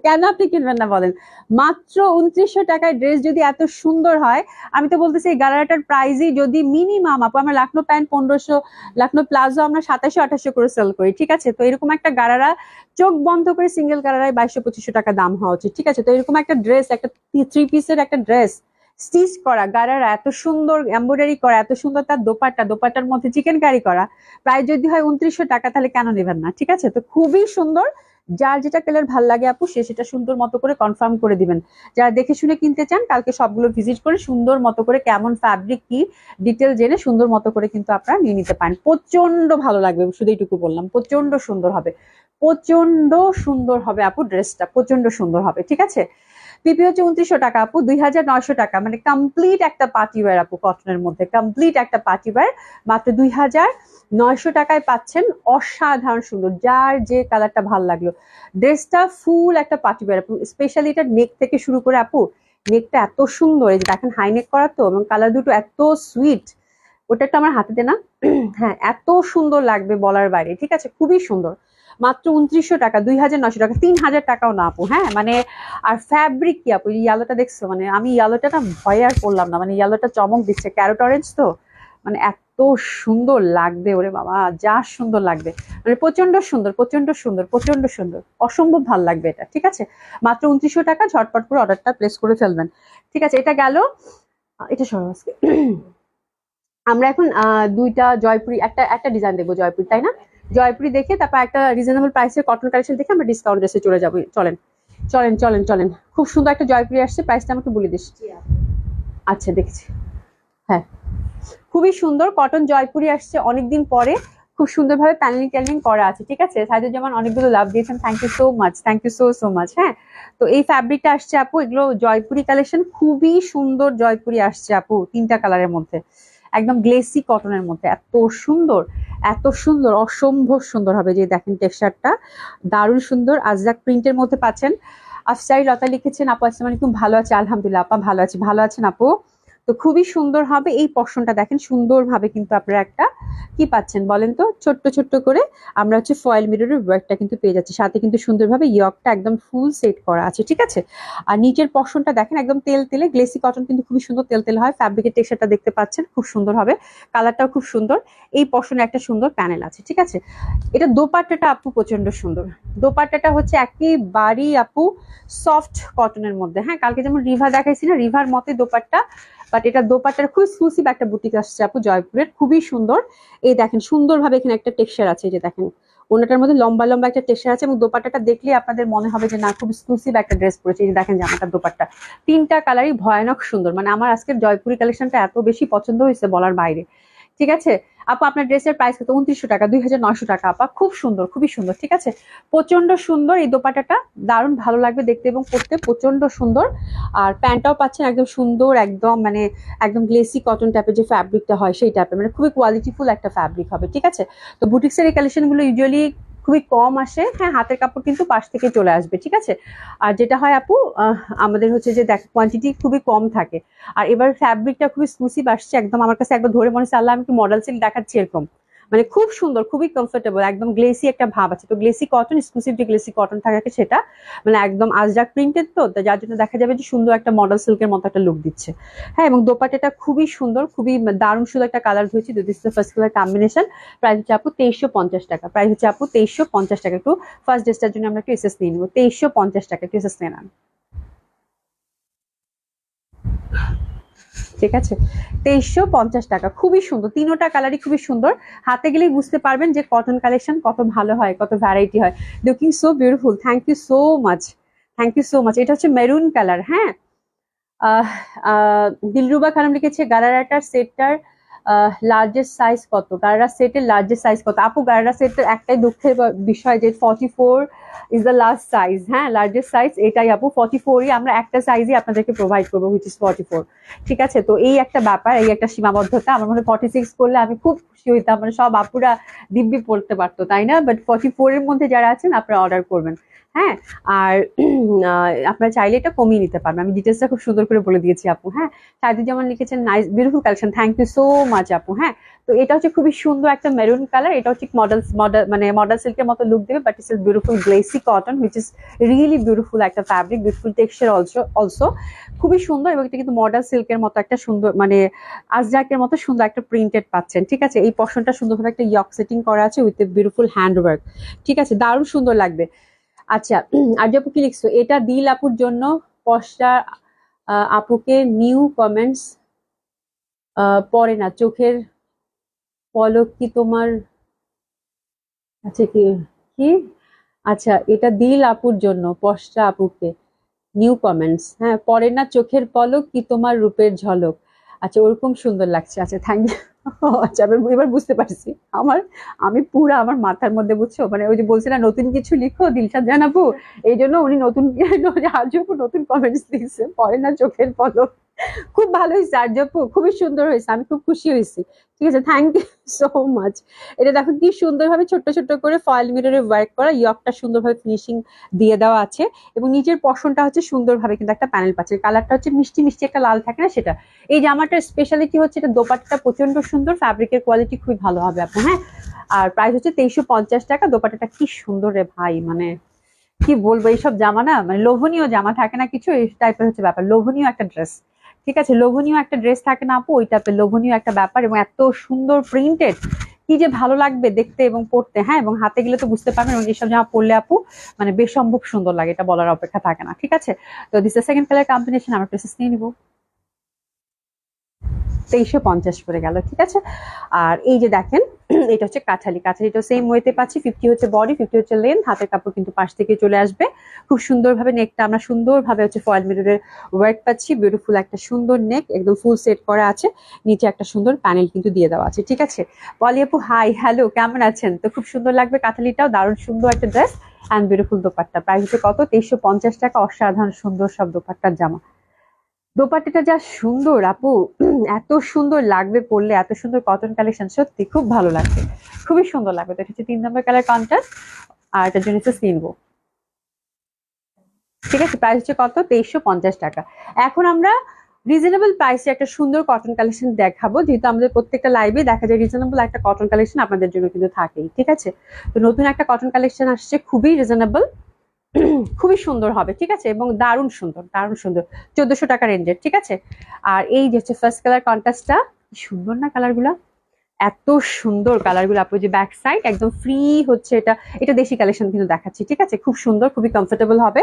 কেন আপনি কিনবেন না বলেন? মাত্র 2900 টাকায় ড্রেস যদি এত সুন্দর হয়, আমি তো বলতেছি এই গারারাটার প্রাইসই যদি মিনিমাম, আপু আমরা লাখনো প্যান্ট 1500, লাখনো প্লাজো আমরা 2700-2800 করে সেল করি, ঠিক আছে? তো এরকম একটা গারারা চোখ বন্ধ করে সিঙ্গেল গারারায় 2200-2500 টাকা দাম হওয়া উচিত, ঠিক আছে? তো এরকম একটা ড্রেস, একটা 3 পিসের একটা ড্রেস স্টিচ করা গারারা, এত সুন্দর এমব্রয়ডারি করা, এত সুন্দর তার দোপাট্টা, দোপাট্টার মধ্যে চিকেন কারি করা, প্রায় যদি হয় 2900 টাকা, তাহলে কেন নেবেন না? ঠিক আছে, তো খুবই সুন্দর। যার যেটা কালার ভাল লাগে আপু, সে সেটা সুন্দর মতো করে কনফার্ম করে দিবেন। যারা দেখে শুনে কিনতে চান, কালকে সবগুলো ভিজিট করে সুন্দর মতো করে কেমন ফ্যাব্রিক কি ডিটেল জেনে সুন্দর মতো করে কিন্তু আপনারা নিয়ে নিতে পারেন। প্রচন্ড ভালো লাগবে, শুধু এইটুকু বললাম, প্রচন্ড সুন্দর হবে, প্রচন্ড সুন্দর হবে আপু, ড্রেসটা প্রচন্ড সুন্দর হবে, ঠিক আছে? পিপি হচ্ছে 2900 টাকা আপু, 2900 টাকা, মানে কমপ্লিট একটা পার্টি ওয়্যার আপু, কটনের মধ্যে কমপ্লিট একটা পার্টি ওয়্যার, মাত্র 2900 টাকায় পাচ্ছেন। অসাধারণ সুন্দর, যার যে কালারটা ভালো লাগলো। ড্রেসটা ফুল একটা পার্টি ওয়্যার আপু, স্পেশালি এটা নেক থেকে শুরু করে আপু, নেকটা এত সুন্দর, এই যে দেখেন হাই নেক করা তো, এবং কালার দুটো এত সুইট। ওটা একটা আমার হাতে দে না। হ্যাঁ, এত সুন্দর লাগবে বলার বাইরে, ঠিক আছে? খুবই সুন্দর। মাত্র 2900 টাকা, 2900 টাকা, 3000 টাকাও না আপু, হ্যাঁ মানে। আর ফ্যাব্রিক কি আপু, ইয়ালোটা দেখছো, মানে আমি ইয়ালোটা না ভয়ে আর করলাম না, মানে ইয়ালোটা চমক দিচ্ছে, ক্যারোট অরেঞ্জ তো, মানে এত সুন্দর লাগবে, ওরে বাবা যা সুন্দর লাগবে, মানে প্রচন্ড সুন্দর, প্রচন্ড সুন্দর, প্রচন্ড সুন্দর, অসম্ভব ভাল লাগবে এটা, ঠিক আছে? মাত্র 2900 টাকা, ঝটপট করে অর্ডারটা প্লেস করে ফেলবেন, ঠিক আছে? এটা গেল। এটা সরো আজকে। আমরা এখন দুইটা জয়পুরি, একটা একটা ডিজাইন দেখবো জয়পুরি, তাই না? জয়পুরি দেখে তারপর একটা রিজনেবল প্রাইসের কটন কালেকশন দেখে আমরা ডিসকাউন্ট ড্রেসে চলে যাবো, চলেন চলেন চলেন চলেন। খুব সুন্দর একটা জয়পুরি আসছে, প্রাইসটা আমাকে বলে দিস। আচ্ছা, দেখছি। হ্যাঁ, খুবই সুন্দর কটন জয়পুরি আসছে অনেকদিন পরে, খুব সুন্দরভাবে প্যানেলিং ট্যানেলিং করা আছে, ঠিক আছে? সাইদুজ্জামান অনেকগুলো লাভ দিয়েছেন, thank you so much, thank you so so much. হ্যাঁ, তো এই ফ্যাব্রিকটা আসছে আপু, এগুলো জয়পুরি কালেকশন, খুবই সুন্দর জয়পুরি আসছে আপু, 3টা কালারের মধ্যে, একদম গ্লেসি কটনের মধ্যে, এত সুন্দর, এত সুন্দর, অসম্ভব সুন্দর হবে। যে দেখেন টেক্সচারটা দারুণ সুন্দর, আজরাক প্রিন্টের মধ্যে পাচ্ছেন। আফসারি লতা লিখেছেন, আপু আসসালামু আলাইকুম, ভালো আছে আলহামদুলিল্লাহ আপা, ভালো আছি, ভালো আছেন আপু? তো খুবই সুন্দর হবে এই পশনটা, দেখেন সুন্দরভাবে কিন্তু আপনারা একটা কি পাচ্ছেন বলেন তো, ছোট্ট ছোট্ট করে আমরা হচ্ছে ফয়েল মিররের ওয়ার্কটা কিন্তু পেয়ে যাচ্ছি, সাথে কিন্তু সুন্দরভাবে ইয়কটা একদম ফুল সেট করা আছে, ঠিক আছে? আর নিচের পশনটা দেখেন একদম তেল তেলে, গ্লেসি কটন কিন্তু খুবই সুন্দর তেল তেল হয়, ফ্যাব্রিকের টেক্সচারটা দেখতে পাচ্ছেন খুব সুন্দর হবে, কালারটাও খুব সুন্দর। এই পশনে একটা সুন্দর প্যানেল আছে, ঠিক আছে? এটা দোপাট্টাটা আপু প্রচন্ড সুন্দর, দোপাট্টাটা হচ্ছে একেবারেই আপু সফট কটনের মধ্যে। হ্যাঁ, কালকে যেমন রিভা দেখাইছি না, রিভার মতে দোপাট্টা, বাট এটা দোপাট্টার খুব এক্সক্লুসিভ একটা বুটিক আসছে আপু জয়পুরের, খুবই সুন্দর। এই দেখেন সুন্দরভাবে এখানে একটা টেক্সচার আছে, এই যে দেখেন ওনাটার মধ্যে লম্বা লম্বা একটা টেক্সচার আছে, এবং দোপাট্টাটা দেখলে আপনাদের মনে হবে যে না, খুব এক্সক্লুসিভ একটা ড্রেস পরেছে। এই যে দেখেন জামাটার দোপাট্টা, 3টা কালারই ভয়ানক সুন্দর, মানে আমার আজকের জয়পুরি কালেকশনটা এত বেশি পছন্দ হয়েছে বলার বাইরে, ঠিক আছে? আপা আপনার ড্রেসের প্রাইস কত? 2900 টাকা, 2900 টাকা আপা, খুব সুন্দর, খুবই সুন্দর, ঠিক আছে? প্রচন্ড সুন্দর এই দোপাট্টাটা, দারুণ ভালো লাগবে দেখতে এবং পরতে, প্রচন্ড সুন্দর। আর প্যান্টটাও পাচ্ছেন একদম সুন্দর, একদম মানে একদম গ্লেসি কটন টাইপের যে ফ্যাব্রিকটা হয় সেই টাইপের, মানে খুবই কোয়ালিটিফুল একটা ফ্যাব্রিক হবে, ঠিক আছে? তো বুটিক্সের এই কালেকশনগুলো ইউজুয়ালি খুবই কম আসে, হ্যাঁ হাতের কাপড় কিন্তু পাশ থেকে চলে আসবে, ঠিক আছে? আর যেটা হয় আপু, আমাদের হচ্ছে যে দেখ কোয়ান্টিটি খুবই কম থাকে। আর এবার ফ্যাব্রিকটা খুবই এক্সক্লুসিভ আসছে, একদম আমার কাছে একবার ধরে মনে হচ্ছে আল্লাহ আমি কি মডেল সিল্ক দেখাচ্ছি এরকম, মানে খুব সুন্দর, খুবই কমফোর্টেবল, একদম গ্লেসি একটা ভাব আছে। তো গ্লেসি কটন, এক্সক্লুসিভ যে গ্লেসি কটন থাকে সেটা, মানে একদম আজরাক প্রিন্টেড, তো যার জন্য দেখা যাবে যে সুন্দর একটা মডেল সিল্কের মতো একটা লুক দিচ্ছে। হ্যাঁ, এবং দোপাট্টাটা খুবই সুন্দর, খুবই দারুণ সুন্দর একটা কালার ধরেছি, this is the first colour combination. Price হচ্ছে আপু 2350 টাকা, প্রাইস হচ্ছে আপু 2350 টাকা। একটু ফার্স্ট ড্রেসটার জন্য আমরা একটু এসএস নিয়ে নিবো, 2350 টাকা, একটু এসএস নিয়ে নেন, ঠিক আছে? 2350 টাকা, খুবই সুন্দর, 3টা কালারই খুবই সুন্দর, হাতে গেলেই বুঝতে পারবেন যে কটন কালেকশন কত ভালো হয়, কত ভ্যারাইটি হয়। Looking so beautiful, thank you so much, thank you so much. এটা হচ্ছে মেরুন কালার। হ্যাঁ, আহ আহ দিলরুবা খানম লিখেছে গারারাটার সেটটার লার্জেস্ট সাইজ কত? গারারা সেটের লার্জেস্ট সাইজ কত? আপু গারারা সেটের একটাই দুঃখের বিষয় যে 44 ইজ দ্য লাস্ট সাইজ। হ্যাঁ, লার্জেস্ট সাইজ এটাই আপু, 44ই আমরা একটা সাইজই আপনাদেরকে প্রোভাইড করবো, হুইচ ইজ 44, ঠিক আছে? তো এই একটা ব্যাপার, এই একটা সীমাবদ্ধতা। আমার মনে হয় 46 করলে আমি খুব খুশি হইতাম, মানে সব আপুরা দিব্যি পড়তে পারতো, তাই না? বাট 44 এর মধ্যে যারা আছেন আপনারা অর্ডার করবেন। হ্যাঁ। আর আপনারা চাইলে এটা কমিয়ে নিতে পারবেন, আমি ডিটেলসটা খুব সুন্দর করে বলে দিয়েছি আপু। হ্যাঁ, সাইদি যেমন লিখেছেন nice beautiful collection, thank you so much আপু। হ্যাঁ, তো এটা হচ্ছে খুবই সুন্দর একটা মেরুন কালার, এটা হচ্ছে মডেল সিল্কের মতো লুক দেবে, but it's beautiful glossy cotton which is really beautiful একটা ফ্যাব্রিক, বিউটিফুল টেক্সচার অলসো খুবই সুন্দর। এবং এটা কিন্তু মডেল সিল্কের মতো একটা সুন্দর আজরাকের মতো সুন্দর একটা প্রিন্টেড পাচ্ছেন। ঠিক আছে, এই পশনটা সুন্দরভাবে একটা ইয়ক সেটিং করা আছে উইথ বিউটিফুল হ্যান্ড ওয়ার্ক। ঠিক আছে, দারুণ সুন্দর লাগবে। আচ্ছা, আর আপু কি লিখছো? এটা দিল আপুর জন্য। পশা আপুকে নিউ কমেন্টস পড়ে না, চোখের পলক কি তোমার? আচ্ছা, কি কি আচ্ছা, এটা দিল আপুর জন্য, পশা আপুকে নিউ কমেন্টস। হ্যাঁ, পড়ে না চোখের পলক কি তোমার রূপের ঝলক। আচ্ছা, ওরকম সুন্দর লাগছে। আচ্ছা, থ্যাংক ইউ। আচ্ছা, এবার বুঝতে পারছি। আমার আমি পুরা আমার মাথার মধ্যে বুঝছো, ওই যে বলছিলাম নতুন কিছু লিখো দিলশাদ জানাবো, এই জন্য উনি নতুন আজও নতুন কমেন্টস দিচ্ছে, পড়ে না চোখের পলক। খুব ভালো হয়েছে আর্যপু, খুবই সুন্দর হয়েছে, আমি খুব খুশি হয়েছি। ঠিক আছে, থ্যাংক ইউ সো মাচ। এটা দেখো কি সুন্দরভাবে ছোট্ট ছোট্ট করে ফয়েল মিররে ওয়ার্ক করা, ইয়কটা সুন্দরভাবে ফিনিশিং দিয়ে দেওয়া আছে, এবং নিচের পশনটা হচ্ছে সুন্দরভাবে কিন্তু একটা প্যানেল পাচ্ছে, কালারটা হচ্ছে মিষ্টি মিষ্টি একটা লাল থাকে না সেটা। এই জামাটার স্পেশালিটি হচ্ছে এটা দোপাট্টাটা প্রচন্ড সুন্দর, ফ্যাব্রিকের কোয়ালিটি খুবই ভালো হবে আপু। হ্যাঁ, আর প্রাইস হচ্ছে 2350 টাকা। দোপাট্টাটা কি সুন্দর রে ভাই, কি বলবো, এইসব জামা না লোভনীয় জামা থাকে না কিছু, এই টাইপের হচ্ছে ব্যাপার, লোভনীয় একটা ড্রেস। ঠিক আছে, লোভনীয় একটা ড্রেস থাকে না আপু, ওই টাইপের লোভনীয় একটা ব্যাপার, এবং এত সুন্দর প্রিন্টেড, কি যে ভালো লাগবে দেখতে এবং পড়তে। হ্যাঁ, এবং হাতে গেলে তো বুঝতে পারবেন, এবং এইসব জামা পরলে আপু বেসম্ভব সুন্দর লাগে, এটা বলার অপেক্ষা থাকে না। ঠিক আছে, তো দিস সেকেন্ড কালার কম্বিনেশন, আমরা প্রেসেস নিয়ে নিবো। 2350 পড়ে গেল। ঠিক আছে, আর এই যে দেখেন, এটা হচ্ছে কাঁঠালিটা সেম ওয়েতে পাচ্ছি, 50 হচ্ছে বডি, 50 হচ্ছে লেন্থ, হাতের কাপড় কিন্তু পাশ থেকে চলে আসবে খুব সুন্দরভাবে। নেকটা আমরা সুন্দরভাবে হচ্ছে ফয়েল মিররের ওয়ার্ক পাচ্ছি, বিউটিফুল একটা সুন্দর নেক, একদম ফুল সেট করা আছে, নিচে একটা সুন্দর প্যানেল কিন্তু দিয়ে দেওয়া আছে। ঠিক আছে, পলি আপু হাই, হ্যালো, কেমন আছেন? তো খুব সুন্দর লাগবে কাঁঠালিটাও, দারুণ সুন্দর একটা dress and beautiful dupatta. Price হচ্ছে কত? 2350 টাকা। অসাধারণ সুন্দর সব দোপাট্টার জামা। দোপাট্টাটা যা সুন্দর আপু, এত সুন্দর লাগবে পরলে, এত সুন্দর কটন কালেকশন, সত্যি খুব ভালো লাগবে, খুবই সুন্দর লাগবে। তো এটা হচ্ছে 3 নম্বর কালার কন্ট্রাস্ট, আর এটার জন্য হচ্ছে কিনবো। ঠিক আছে, প্রাইস হচ্ছে কত? 2350 টাকা। এখন আমরা রিজনেবল প্রাইসে একটা সুন্দর কটন কালেকশন দেখাবো, যেহেতু আমাদের প্রত্যেকটা লাইভে দেখা যায় রিজনেবল একটা কটন কালেকশন আপনাদের জন্য কিন্তু থাকেই। ঠিক আছে, তো নতুন একটা কটন কালেকশন আসছে, খুবই রিজনেবল, খুবই সুন্দর হবে। ঠিক আছে, এবং দারুণ সুন্দর, দারুণ সুন্দর, 1400 টাকা রেঞ্জের। ঠিক আছে, আর এই যে হচ্ছে ফার্স্ট কালার কন্ট্রাস্টটা, সুন্দর না কালারগুলা, এত সুন্দর কালারগুলো আপু। যে ব্যাক সাইড একদম ফ্রি হচ্ছে, এটা এটা দেশি কালেকশন কিন্তু দেখাচ্ছি। ঠিক আছে, খুব সুন্দর, খুবই কমফোর্টেবল হবে।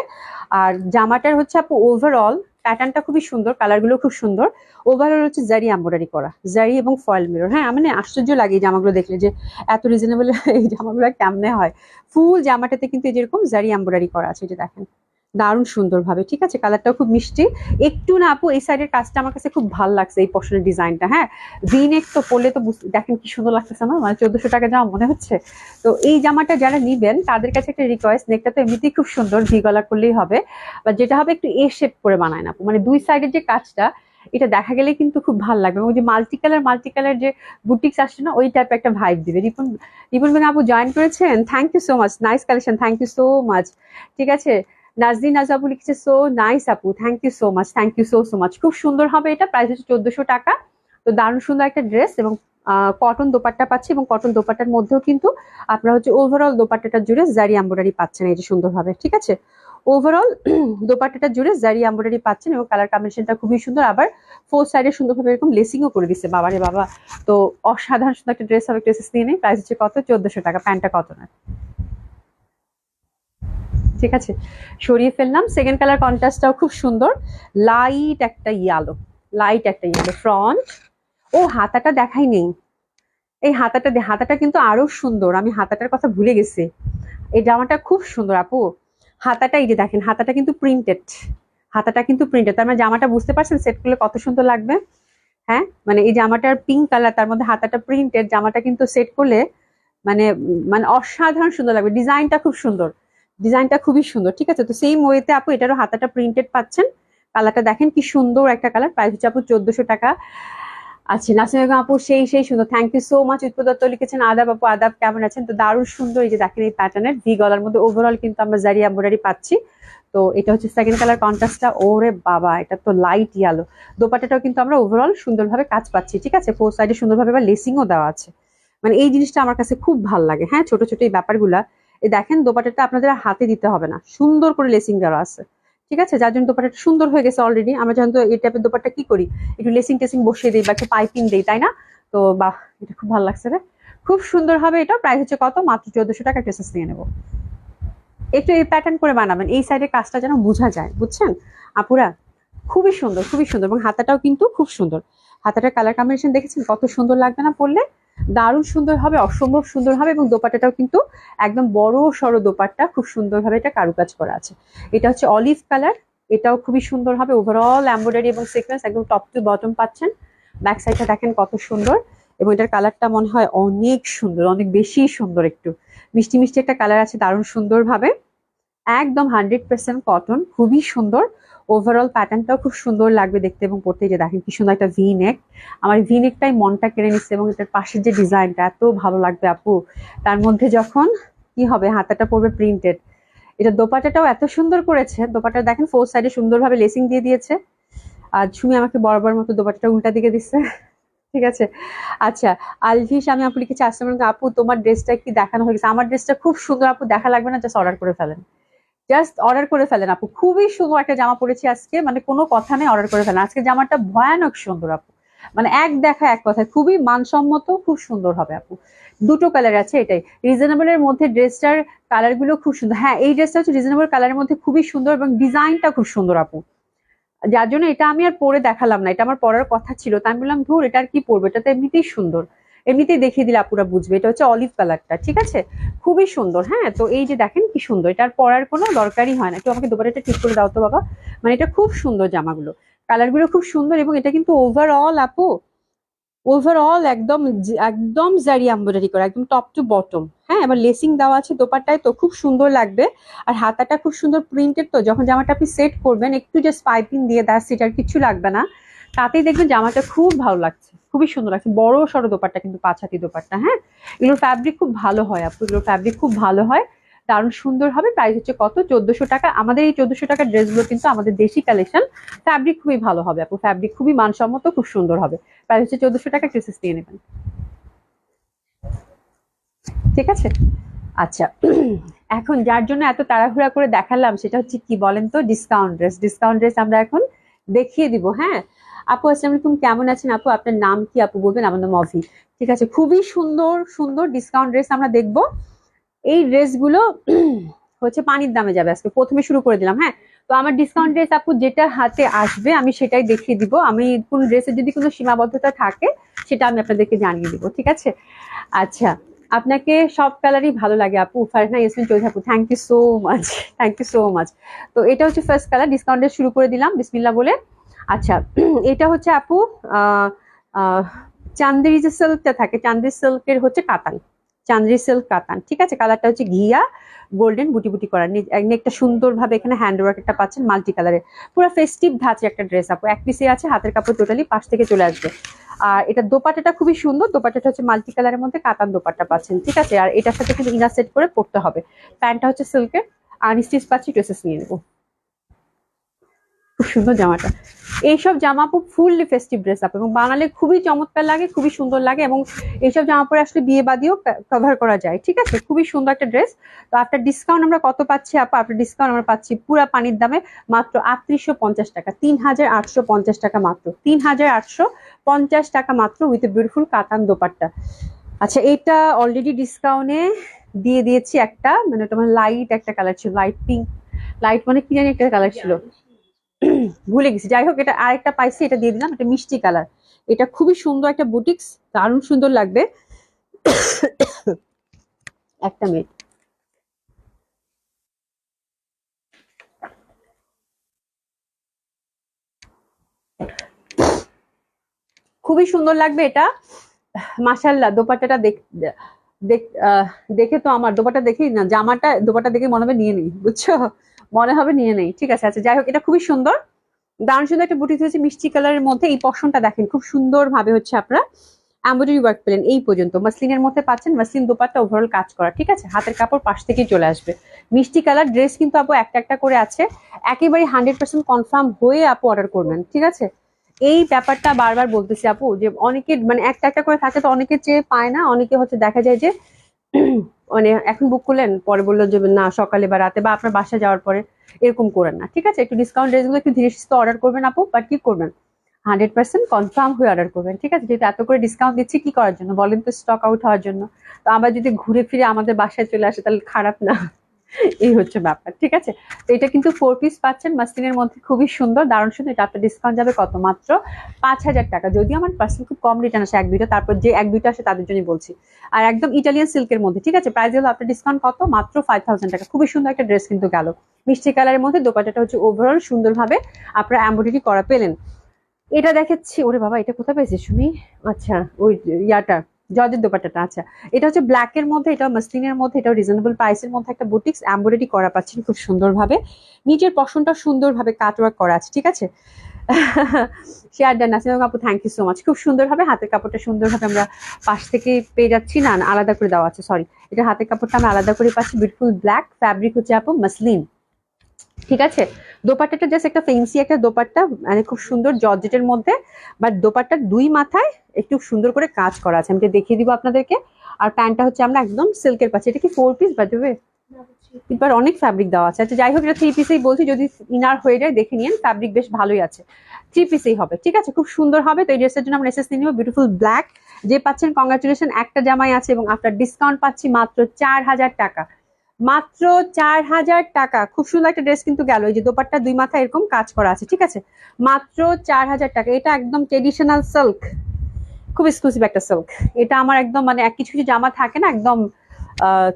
আর জামাটার হচ্ছে আপু ওভারঅল প্যাটার্নটা খুবই সুন্দর, কালারগুলো খুব সুন্দর। ওভারঅল হচ্ছে জারি এমব্রয়ডারি করা, জারি এবং ফয়েল মিরর। হ্যাঁ, আশ্চর্য লাগে এই জামাগুলো দেখলে, যে এত রিজনেবল এই জামাগুলো কেমনে হয়। ফুল জামাটাতে কিন্তু যেরকম জারি এমব্রয়ডারি করা আছে, যে দেখেন দারুণ সুন্দর ভাবে। ঠিক আছে, কালারটাও খুব মিষ্টি। একটু না আপু, এই সাইডের কাজটা আমার কাছে খুব ভালো লাগছে, এই পশনের ডিজাইনটা। হ্যাঁ, ভি নেক তো পরলে তো দেখেন কি সুন্দর লাগতেছে আমার, 1400 টাকা জামা মনে হচ্ছে। তো এই জামাটা যারা নিবেন তাদের কাছে একটা রিকোয়েস্ট, নেকটা তো এমনিতেই খুব সুন্দর, ভি গলা করলেই হবে, বা যেটা হবে একটু এ শেপ করে বানায় না আপু, দুই সাইডের যে কাজটা, এটা দেখা গেলে কিন্তু খুব ভালো লাগবে। ওই যে মাল্টি কালার যে বুটিক্স আসছে না, ওই টাইপের একটা ভাইব দিবে। রিপন রিপন বেগম আপু জয়েন করেছেন, thank you so much, nice collection, thank you so much. ঠিক আছে, নাজদিন নাজাবু লিখছে সো নাইস আপু, thank you so much, thank you so much. খুব সুন্দর হবে, এটা প্রাইস হচ্ছে 1400 টাকা। তো দারুণ সুন্দর একটা ড্রেস, এবং কটন দোপাট্টা পাচ্ছি, এবং কটন দোপাট্টার মধ্যেও কিন্তু আপনারা হচ্ছে ওভারঅল দোপাট্টাটা জুড়ে জারি এমব্রয়ডারি পাচ্ছেন, এই যে সুন্দরভাবে। ঠিক আছে, ওভারঅল দোপাট্টাটা জুড়ে জারি এমব্রয়ডারি পাচ্ছেন, এবং কালার কম্বিনেশনটা খুবই সুন্দর। আবার ফোর সাইডে সুন্দরভাবে এরকম লেসিংও করে দিচ্ছে, বাবারে বাবা। তো অসাধারণ সুন্দর একটা ড্রেস হবে, ড্রেসেস নিয়ে নেই। প্রাইস হচ্ছে কত? 1400 টাকা। প্যান্টটা কটনের। ঠিক আছে, সরিয়ে ফেললাম। সেকেন্ড কালার কন্ট্রাস্টটাও খুব সুন্দর, লাইট একটা ইয়েলো, ফ্রন্ট। ও হাতাটা দেখাই নেই, এই হাতাটা কিন্তু আরো সুন্দর, আমি হাতাটার কথা ভুলে গেছি। এই জামাটা খুব সুন্দর আপু। হাতাটা এই যে দেখেন, হাতাটা কিন্তু প্রিন্টেড, তার জামাটা বুঝতে পারছেন সেট করলে কত সুন্দর লাগবে। হ্যাঁ, এই জামাটার পিঙ্ক কালার, তার মধ্যে হাতাটা প্রিন্টেড, জামাটা কিন্তু সেট করলে মানে অসাধারণ সুন্দর লাগবে। ডিজাইনটা খুব সুন্দর, ডিজাইনটা খুবই সুন্দর। ঠিক আছে, তো সেম ওয়েতে আপু এটারও হাতাটা প্রিন্টেড পাচ্ছেন। কালারটা দেখেন কি সুন্দর একটা কালার। প্রাইস হচ্ছে আপু 1400 টাকা। আচ্ছা নাসিমা বেগম আপু সেই সেই সুন্দর, thank you so much. Utpal Dutta লিখেছেন আদাব আপু, আদাব, কেমন আছেন? তো দারুণ সুন্দর, এই যে দেখেন এই প্যাটার্নের ভি গলার মধ্যে ওভারঅল কিন্তু আমরা জারি এমব্রয়ডারি পাচ্ছি। তো এটা হচ্ছে সেকেন্ড কালার কন্ট্রাস্টটা, ওরে বাবা এটা তো লাইট ইয়েলো। দোপাট্টাটাও কিন্তু আমরা ওভারঅল সুন্দরভাবে কাজ পাচ্ছি, ঠিক আছে, ফোর সাইডে সুন্দরভাবে বা লেসিংও দেওয়া আছে। মানে এই জিনিসটা আমার কাছে খুব ভালো লাগে, হ্যাঁ ছোট ছোট এই ব্যাপারগুলা। এই দেখেন দোপাট্টাটা আপনাদের হাতে দিতে হবে না, সুন্দর করে লেসিং দেওয়া আছে, ঠিক আছে, যার জন্য দোপাট্টাটা সুন্দর হয়ে গেছে অলরেডি। আমরা যখন তো এই টাইপের দোপাট্টা কি করি, একটু লেসিং টেসিং বসিয়ে দিই বা একটু পাইপিং দিই, তাই না? তো বাহ, এটা খুব ভালো লাগছে রে, খুব সুন্দর হবে। এটা প্রাইস হচ্ছে কত? মাত্র 1400 টাকা, টেসেস নিয়ে নেবো। একটু এই প্যাটার্ন করে বানাবেন, এই সাইডের কাজটা যেন বোঝা যায়, বুঝছেন আপুরা? খুবই সুন্দর, খুবই সুন্দর, এবং হাতাটাও কিন্তু খুব সুন্দর। হাতাটার কালার কম্বিনেশন দেখেছেন কত সুন্দর লাগবে না পরলে? দারুণ সুন্দর হবে, অসম্ভব সুন্দর হবে। এবং দোপাট্টাটাও কিন্তু একদম বড় সড়ো দোপাট্টা, খুব সুন্দরভাবে এটা কারুকাজ করা আছে। এটা হচ্ছে অলিভ কালার, এটাও খুবই সুন্দর হবে। ওভারঅল এমব্রয়ডারি এবং সিকোয়েন্স একদম টপ টু বটম পাচ্ছেন। ব্যাক সাইডটা দেখেন কত সুন্দর, এবং এটার কালারটা মনে হয় অনেক সুন্দর, অনেক বেশি সুন্দর, একটু মিষ্টি মিষ্টি একটা কালার আছে, দারুণ সুন্দর ভাবে। একদম 100% কটন, খুবই সুন্দর। ওভারঅল প্যাটার্নটাও খুব সুন্দর লাগবে দেখতে এবং পড়তে। যে দেখেন কি সুন্দর একটা ভি নেক, আমার ভি নেকটাই মনটা কেড়ে নিচ্ছে, এবং এটার পাশের যে ডিজাইনটা এত ভালো লাগবে আপু। তার মধ্যে যখন কি হবে, হাতাটা পড়বে প্রিন্টেড। এটা দোপাট্টাটাও এত সুন্দর করেছে, দোপাট্টা দেখেন ফোর সাইডে সুন্দরভাবে লেসিং দিয়ে দিয়েছে। আর ঝুমি আমাকে বরাবর মতো দোপাট্টাটা উল্টা দিকে দিচ্ছে, ঠিক আছে। আচ্ছা, আলভিস আমি আপু লিখেছি আসসালামু আলাইকুম আপু, তোমার ড্রেসটা কি দেখানো হয়ে গেছে? আমার ড্রেসটা খুব সুন্দর আপু, দেখা লাগবে না, জাস্ট অর্ডার করে ফেলেন, জাস্ট অর্ডার করে ফেলেন আপু। খুবই সুন্দর একটা জামা পরেছি আজকে, মানে কোনো কথা নেই, অর্ডার করে ফেলেন। আজকে জামাটা ভয়ানক সুন্দর আপু, মানে এক দেখা এক কথায় খুবই মানসম্মত, খুব সুন্দর হবে আপু। দুটো কালার আছে, এটাই রিজনেবল এর মধ্যে ড্রেসটার কালার গুলো খুব সুন্দর। হ্যাঁ এই ড্রেসটা হচ্ছে রিজনেবল কালারের মধ্যে খুবই সুন্দর, এবং ডিজাইনটা খুব সুন্দর আপু, যার জন্য এটা আমি আর পরে দেখালাম না। এটা আমার পরার কথা ছিল, তাই আমি বললাম ধুর এটা আর কি পরবো, এটা তো এমনিতেই সুন্দর, এমনিতেই দেখিয়ে দিলে আপুরা বুঝবে। এটা হচ্ছে অলিভ কালারটা, ঠিক আছে, খুবই সুন্দর। হ্যাঁ তো এই যে দেখেন কি সুন্দর, এটা আর পরার কোনো দরকারই হয় না। একটু আমাকে দোপাট্টাটা ঠিক করে দাও তো বাবা। মানে এটা খুব সুন্দর জামাগুলো, কালারগুলো খুব সুন্দর, এবং এটা কিন্তু ওভারঅল আপু, ওভারঅল একদম একদম জারি এমব্রয়ডারি করা, একদম টপ টু বটম। হ্যাঁ এবার লেসিং দেওয়া আছে দোপাট্টায়, তো খুব সুন্দর লাগবে। আর হাতাটা খুব সুন্দর প্রিন্টেড, তো যখন জামাটা আপনি সেট করবেন একটু জাস্ট পাইপিং দিয়ে দেয়, সেটার কিছু লাগবে না, তাতেই দেখবেন জামাটা খুব ভালো লাগছে, খুবই সুন্দর লাগছে। বড় সড়ো দোপাট্টা কিন্তু, পাঁচহাতি দোপাট্টা। হ্যাঁ এগুলোর ফ্যাব্রিক খুব ভালো হয় আপু, এগুলোর ফ্যাব্রিক খুব ভালো হয়, দারুণ সুন্দর হবে। প্রাইস হচ্ছে কত? 1400 টাকা। আমাদের এই 1400 টাকার ড্রেসগুলো কিন্তু আমাদের দেশি কালেকশন, ফ্যাব্রিক খুবই ভালো হবে আপু, ফ্যাব্রিক খুবই মানসম্মত, খুব সুন্দর হবে। প্রাইস হচ্ছে 1400 টাকা, ট্রেসেস দিয়ে নেবেন, ঠিক আছে। আচ্ছা, এখন যার জন্য এত তাড়াহুড়া করে দেখালাম সেটা হচ্ছে কি বলেন তো, ডিসকাউন্ট ড্রেস। ডিসকাউন্ট ড্রেস আমরা এখন দেখিয়ে দিব। হ্যাঁ আপু আসসালামু আলাইকুম, কেমন আছেন আপু? আপনার নাম কি আপু বলবেন? আমার নাম অভি। ঠিক আছে, খুবই সুন্দর সুন্দর ডিসকাউন্ট ড্রেস আমরা দেখবো। এই ড্রেসগুলো হচ্ছে পানির দামে যাবে, আজকে প্রথমে শুরু করে দিলাম। হ্যাঁ তো আমার ডিসকাউন্ট ড্রেস আপু যেটা হাতে আসবে আমি সেটাই দেখিয়ে দিব। আমি কোন ড্রেসের যদি কোনো সীমাবদ্ধতা থাকে সেটা আমি আপনাদেরকে জানিয়ে দিব, ঠিক আছে। আচ্ছা, আপনাকে সব কালারই ভালো লাগে আপু। ফারহানা ইয়াসমিন চৌধুরী আপু, thank you so much, thank you so much. তো এটা হচ্ছে ফার্স্ট কালার, ডিসকাউন্টে শুরু করে দিলাম বিসমিল্লাহ বলে। আচ্ছা, এটা হচ্ছে আপু আহ আহ চান্দেরি যে সিল্কটা থাকে, চান্দেরি সিল্কের হচ্ছে কাতান, চান্দেরি সিল্ক কাতান, ঠিক আছে। কালারটা হচ্ছে ঘিয়া গোল্ডেন বুটি বুটি করা, একটা সুন্দর ভাবে এখানে হ্যান্ড ওয়ার্ক একটা পাচ্ছেন মাল্টি কালারের, পুরো ফেস্টিভ ধাঁচে একটা ড্রেস আপু। এক পিসে আছে, হাতের কাপড় টোটালি পাশ থেকে চলে আসবে। আর এটা দোপাট্টাটা খুবই সুন্দর, দোপাট্টাটা হচ্ছে মাল্টি কালারের মধ্যে কাতান দোপাট্টা পাচ্ছেন, ঠিক আছে। আর এটার সাথে কিন্তু ইনার সেট করে পড়তে হবে। প্যান্টটা হচ্ছে সিল্কের, আর স্টিচ পাচ্ছি, ড্রেসেস নিয়ে নেবো। খুব সুন্দর জামাটা, এইসব জামা আপু ফুললি ফেস্টিভ ড্রেস আপ, এবং বানালে খুবই চমৎকার লাগে, খুবই সুন্দর লাগে, এবং এইসব জামা পরে আসলে বিয়ে বাদিও কভার করা যায়, ঠিক আছে। খুবই সুন্দর একটা ড্রেস। তো আফটার ডিসকাউন্ট আমরা কত পাচ্ছি আপু? আফটার ডিসকাউন্ট আমরা পাচ্ছি পুরা পানির দামে মাত্র 3850 টাকা, 3850 টাকা মাত্র, 3850 টাকা মাত্র, উইথ এ বিউটিফুল কাতান দোপাট্টা। আচ্ছা, এটা অলরেডি ডিসকাউন্টে দিয়ে দিয়েছি একটা, মানে ওটা মানে লাইট একটা কালার ছিল, লাইট পিঙ্ক, লাইট মানে কি জানি একটা কালার ছিল, ভুলে গেছি। যাই হোক, এটা আরেকটা পাইছি, এটা দিয়ে দিলাম, এটা মিষ্টি কালার। এটা খুবই সুন্দর একটা বুটিক্স, দারুণ সুন্দর লাগবে। একটা মিনিট, খুবই সুন্দর লাগবে এটা, মাশাল্লাহ। দোপাট্টাটা দেখ দেখে তো আমার দোপাট্টা দেখেই না, জামাটা দোপাট্টা দেখে মনে হবে নিয়ে নেই, বুঝছো, মনে হবে নিয়ে নেই, ঠিক আছে। আচ্ছা যাই হোক, এটা খুবই সুন্দর, দারুণ সুন্দর একটা বুটিক হচ্ছে মিষ্টি কালারের মধ্যে। এই পশনটা দেখেন খুব সুন্দর ভাবে হচ্ছে আপনারা এমব্রয়ডারি ওয়ার্ক পেলেন এই পর্যন্ত। মাসলিনের মধ্যে পাচ্ছেন, মাসলিন দোপাট্টা ওভারঅল কাজ করা, ঠিক আছে। হাতের কাপড় পাশ থেকেই চলে আসবে। মিষ্টি কালার ড্রেস কিন্তু আপু একটা একটা করে আছে, একেবারে 100% কনফার্ম হয়ে আপু অর্ডার করবেন, ঠিক আছে। এই ব্যাপারটা বারবার বলতেছি আপু, যে অনেকে মানে একটা একটা করে থাকে তো অনেকে চেয়ে পায় না, অনেকে হচ্ছে দেখা যায় যে মানে এখন বুক করলেন পরে বললো যে না সকালে বা রাতে বা আপনার বাসায় যাওয়ার পরে, এরকম করেন না, ঠিক আছে। একটু ডিসকাউন্ট ড্রেসগুলো একটু ধীরে সুস্থে অর্ডার করবেন আপু, বাট কি করবেন 100% কনফার্ম হয়ে অর্ডার করবেন, ঠিক আছে। যেহেতু এত করে ডিসকাউন্ট দিচ্ছি কি করার জন্য বলেন তো, স্টক আউট হওয়ার জন্য। তো আবার যদি ঘুরে ফিরে আমাদের বাসায় চলে আসে তাহলে খারাপ না, এই হচ্ছে ব্যাপার, ঠিক আছে। তো এটা কিন্তু 4 পিস পাচ্ছেন মাসলিনের মধ্যে, খুবই সুন্দর দারুণ সুন্দর। এটা আপনার ডিসকাউন্ট যাবে কত, মাত্র 5,000 টাকা। যদিও আমার পার্সেল খুব কম রিটার্ন আসে এক দুইটা, তারপর যে এক দুইটা আসে তাদের জন্যই বলছি। আর একদম ইটালিয়ান সিল্কের মধ্যে, ঠিক আছে। প্রাইস হলো আপনার ডিসকাউন্ট কত, মাত্র 5,000 টাকা। খুবই সুন্দর একটা ড্রেস কিন্তু গেল মিষ্টি কালারের মধ্যে। দোপাট্টাটা হচ্ছে ওভারঅল সুন্দরভাবে আপনারা এমব্রয়ডারি করা পেলেন। এটা দেখাচ্ছি, ওরে বাবা এটা কোথায় পেয়েছিস তুমি? আচ্ছা ওই ইয়াটা জর্জের দোপাট্টাটা, আচ্ছা। এটা হচ্ছে ব্ল্যাক এর মধ্যে, এটা মাসলিনের মধ্যে, এটা রিজনেবল প্রাইসের মধ্যে একটা বুটিক্স এমব্রয়ডারি করা পাচ্ছেন খুব সুন্দরভাবে। নিচের পশনটা সুন্দরভাবে কাটওয়ার্ক করা আছে, ঠিক আছে। শেয়ার ডান নাসিমা আপু, থ্যাংক ইউ সো মাচ। খুব সুন্দরভাবে হাতের কাপড়টা সুন্দরভাবে আমরা পাশ থেকে পেয়ে যাচ্ছি, না আলাদা করে দেওয়া আছে, সরি। এটা হাতের কাপড়টা আমি আলাদা করে পাচ্ছি, বিউটিফুল ব্ল্যাক ফ্যাব্রিক হচ্ছে আপু মাসলিন, ঠিক আছে। দোপাট্টাটা জাস্ট একটা ফেন্সি একটা দোপাট্টা, মানে খুব সুন্দর জর্জেটের মধ্যে, বাট দোপাট্টার দুই মাথায় একটু সুন্দর করে কাজ করা আছে, আমি দেখিয়ে দিব আপনাদেরকে। আর প্যান্টটা হচ্ছে আমরা একদম সিল্কের পাচ্ছি। এটা কি 4 পিস বাই দ্য ওয়ে? এবার অনেক ফ্যাব্রিক দেওয়া আছে। আচ্ছা যাই হোক, এটা 3 পিসেই বলছি, যদি ইনার হয়ে যায় দেখে নিন, ফ্যাব্রিক বেশ ভালোই আছে। 3 পিসেই হবে, ঠিক আছে। খুব সুন্দর হবে। তো এই ড্রেসের জন্য আমরা এসএস নিয়ে নিব বিউটিফুল ব্ল্যাক। যে পাচ্ছেন কংগ্রাচুলেশন, একটা জামাই আছে এবং আফটার ডিসকাউন্ট পাচ্ছি মাত্র 4,000 টাকা, মাত্র 4,000 টাকা। খুব সুন্দর একটা ড্রেস কিন্তু গেল। এই যে দোপাট্টা দুই মাথা এরকম কাজ করা আছে, ঠিক আছে। মাত্র 4,000 টাকা। এটা একদম ট্রেডিশনাল সিল্ক, খুব এক্সক্লুসিভ একটা সিল্ক। এটা আমার একদম মানে কিছু কিছু জামা থাকে না একদম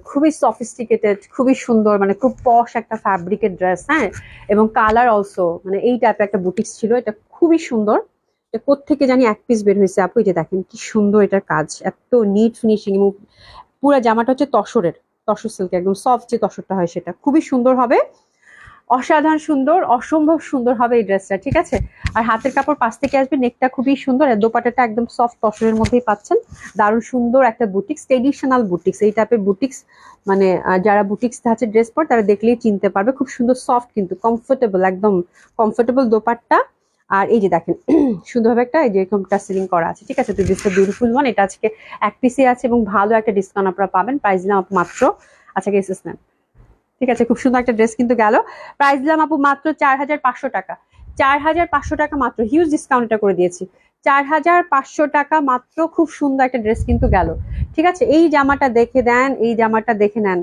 খুবই সফিস্টিকেটেড, খুবই সুন্দর, মানে খুব পশ একটা ফ্যাব্রিকের ড্রেস, হ্যাঁ। এবং কালার অলসো মানে এই টাইপের একটা বুটিক্স ছিল, এটা খুবই সুন্দর। এটা কোত্থেকে জানি এক পিস বের হয়েছে আপু, এই যে দেখেন কি সুন্দর এটার কাজ, এত নিট ফিনিশিং। এবং পুরো জামাটা হচ্ছে তসরের, তসর সিল্ক, একদম সফট যে তসরটা হয় সেটা, খুবই সুন্দর হবে। অসাধারণ সুন্দর, অসম্ভব সুন্দর হবে এই ড্রেসটা, ঠিক আছে। আর হাতের কাপড় পাশ থেকে আসবে, নেকটা খুবই সুন্দর, আর দোপাট্টাটা একদম সফট তসরের মধ্যেই পাচ্ছেন। দারুণ সুন্দর একটা বুটিক্স, ট্রেডিশনাল বুটিক্স। এই টাইপের বুটিক্স মানে যারা বুটিক্স আছে ড্রেস পর তারা দেখলেই চিনতে পারবে। খুব সুন্দর সফট কিন্তু কমফোর্টেবল, একদম কমফোর্টেবল দোপাট্টা। আর এই যে দেখেন সুন্দরভাবে একটা এই যে এরকম টাসেলিং করা আছে, ঠিক আছে। তো দিস বিউটিফুল ওয়ান। এটা আজকে এক পিসে আছে এবং ভালো একটা ডিসকাউন্ট আপনারা পাবেন। প্রাইস দিলাম মাত্র, আচ্ছা গেসেস নেন, ঠিক আছে। খুব সুন্দর একটা ড্রেস কিন্তু গেল। প্রাইস দিলাম আপু মাত্র 4,500 টাকা, 4,500 টাকা মাত্র। হিউজ ডিসকাউন্টটা করে দিয়েছি, 4,500 টাকা মাত্র। খুব সুন্দর একটা ড্রেস কিন্তু গেল, ঠিক আছে। এই জামাটা দেখে দেন, এই জামাটা দেখে নেন।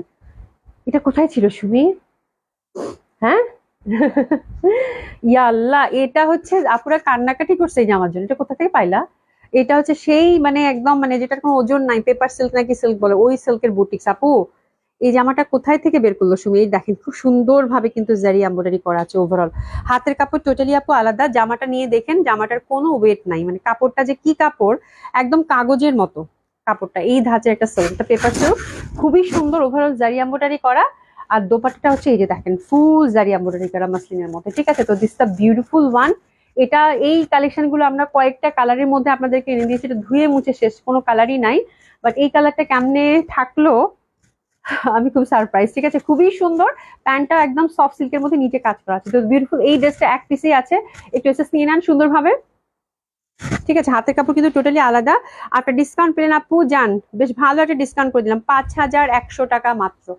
এটা কোথায় ছিল সুমি? হ্যাঁ ইয়া আল্লাহ, এটা হচ্ছে আপুরা কান্নাকাটি করছে এই জামার জন্য। এটা কোথা থেকে পাইলা? এটা হচ্ছে সেই মানে একদম মানে যেটার কোনো ওজন নাই, পেপার সিল্ক নাকি সিল্ক বলে, ওই সিল্কের বুটিক্স আপু। এই জামাটা কোথায় থেকে বের করলো সুমি? এই দেখেন খুব সুন্দর ভাবে কিন্তু জারি এমব্রয়ডারি করা আছে ওভারঅল। হাতের কাপড় টোটালি আপু আলাদা। জামাটা নিয়ে দেখেন, জামাটার কোনো ওয়েট নাই, মানে কাপড়টা যে কি কাপড়, একদম কাগজের মতো কাপড়টা। এই ধাঁচের একটা সিল্ক, একটা পেপার সিল্ক, খুবই সুন্দর ওভারঅল জারি এমব্রয়ডারি করা। আর দোপাট্টাটা হচ্ছে এই যে দেখেন ফুল জারি এমব্রয়ডারি করা মাসলিনের মধ্যে, ঠিক আছে। তো দিস দ্য বিউটিফুল ওয়ান। এটা এই কালেকশন গুলো আমরা কয়েকটা কালারের মধ্যে আপনাদেরকে এনে দিয়েছি, এটা ধুয়ে মুছে শেষ, কোনো কালারই নাই। বাট এই কালারটা কেমনে থাকলো আমি খুব সারপ্রাইজ, ঠিক আছে। খুবই সুন্দর, প্যান্টটা একদম সফট সিল্কের মধ্যে নিচে কাজ করা আছে। তো বিউটিফুল। এই ড্রেসটা এক পিসেই আছে, একটু এসে নিয়ে নেন সুন্দরভাবে, ঠিক আছে। হাতের কাপড় কিন্তু টোটালি আলাদা। আপনার ডিসকাউন্ট পেলেন আপু, যান বেশ ভালো একটা ডিসকাউন্ট করে দিলাম, 5,100 টাকা মাত্র,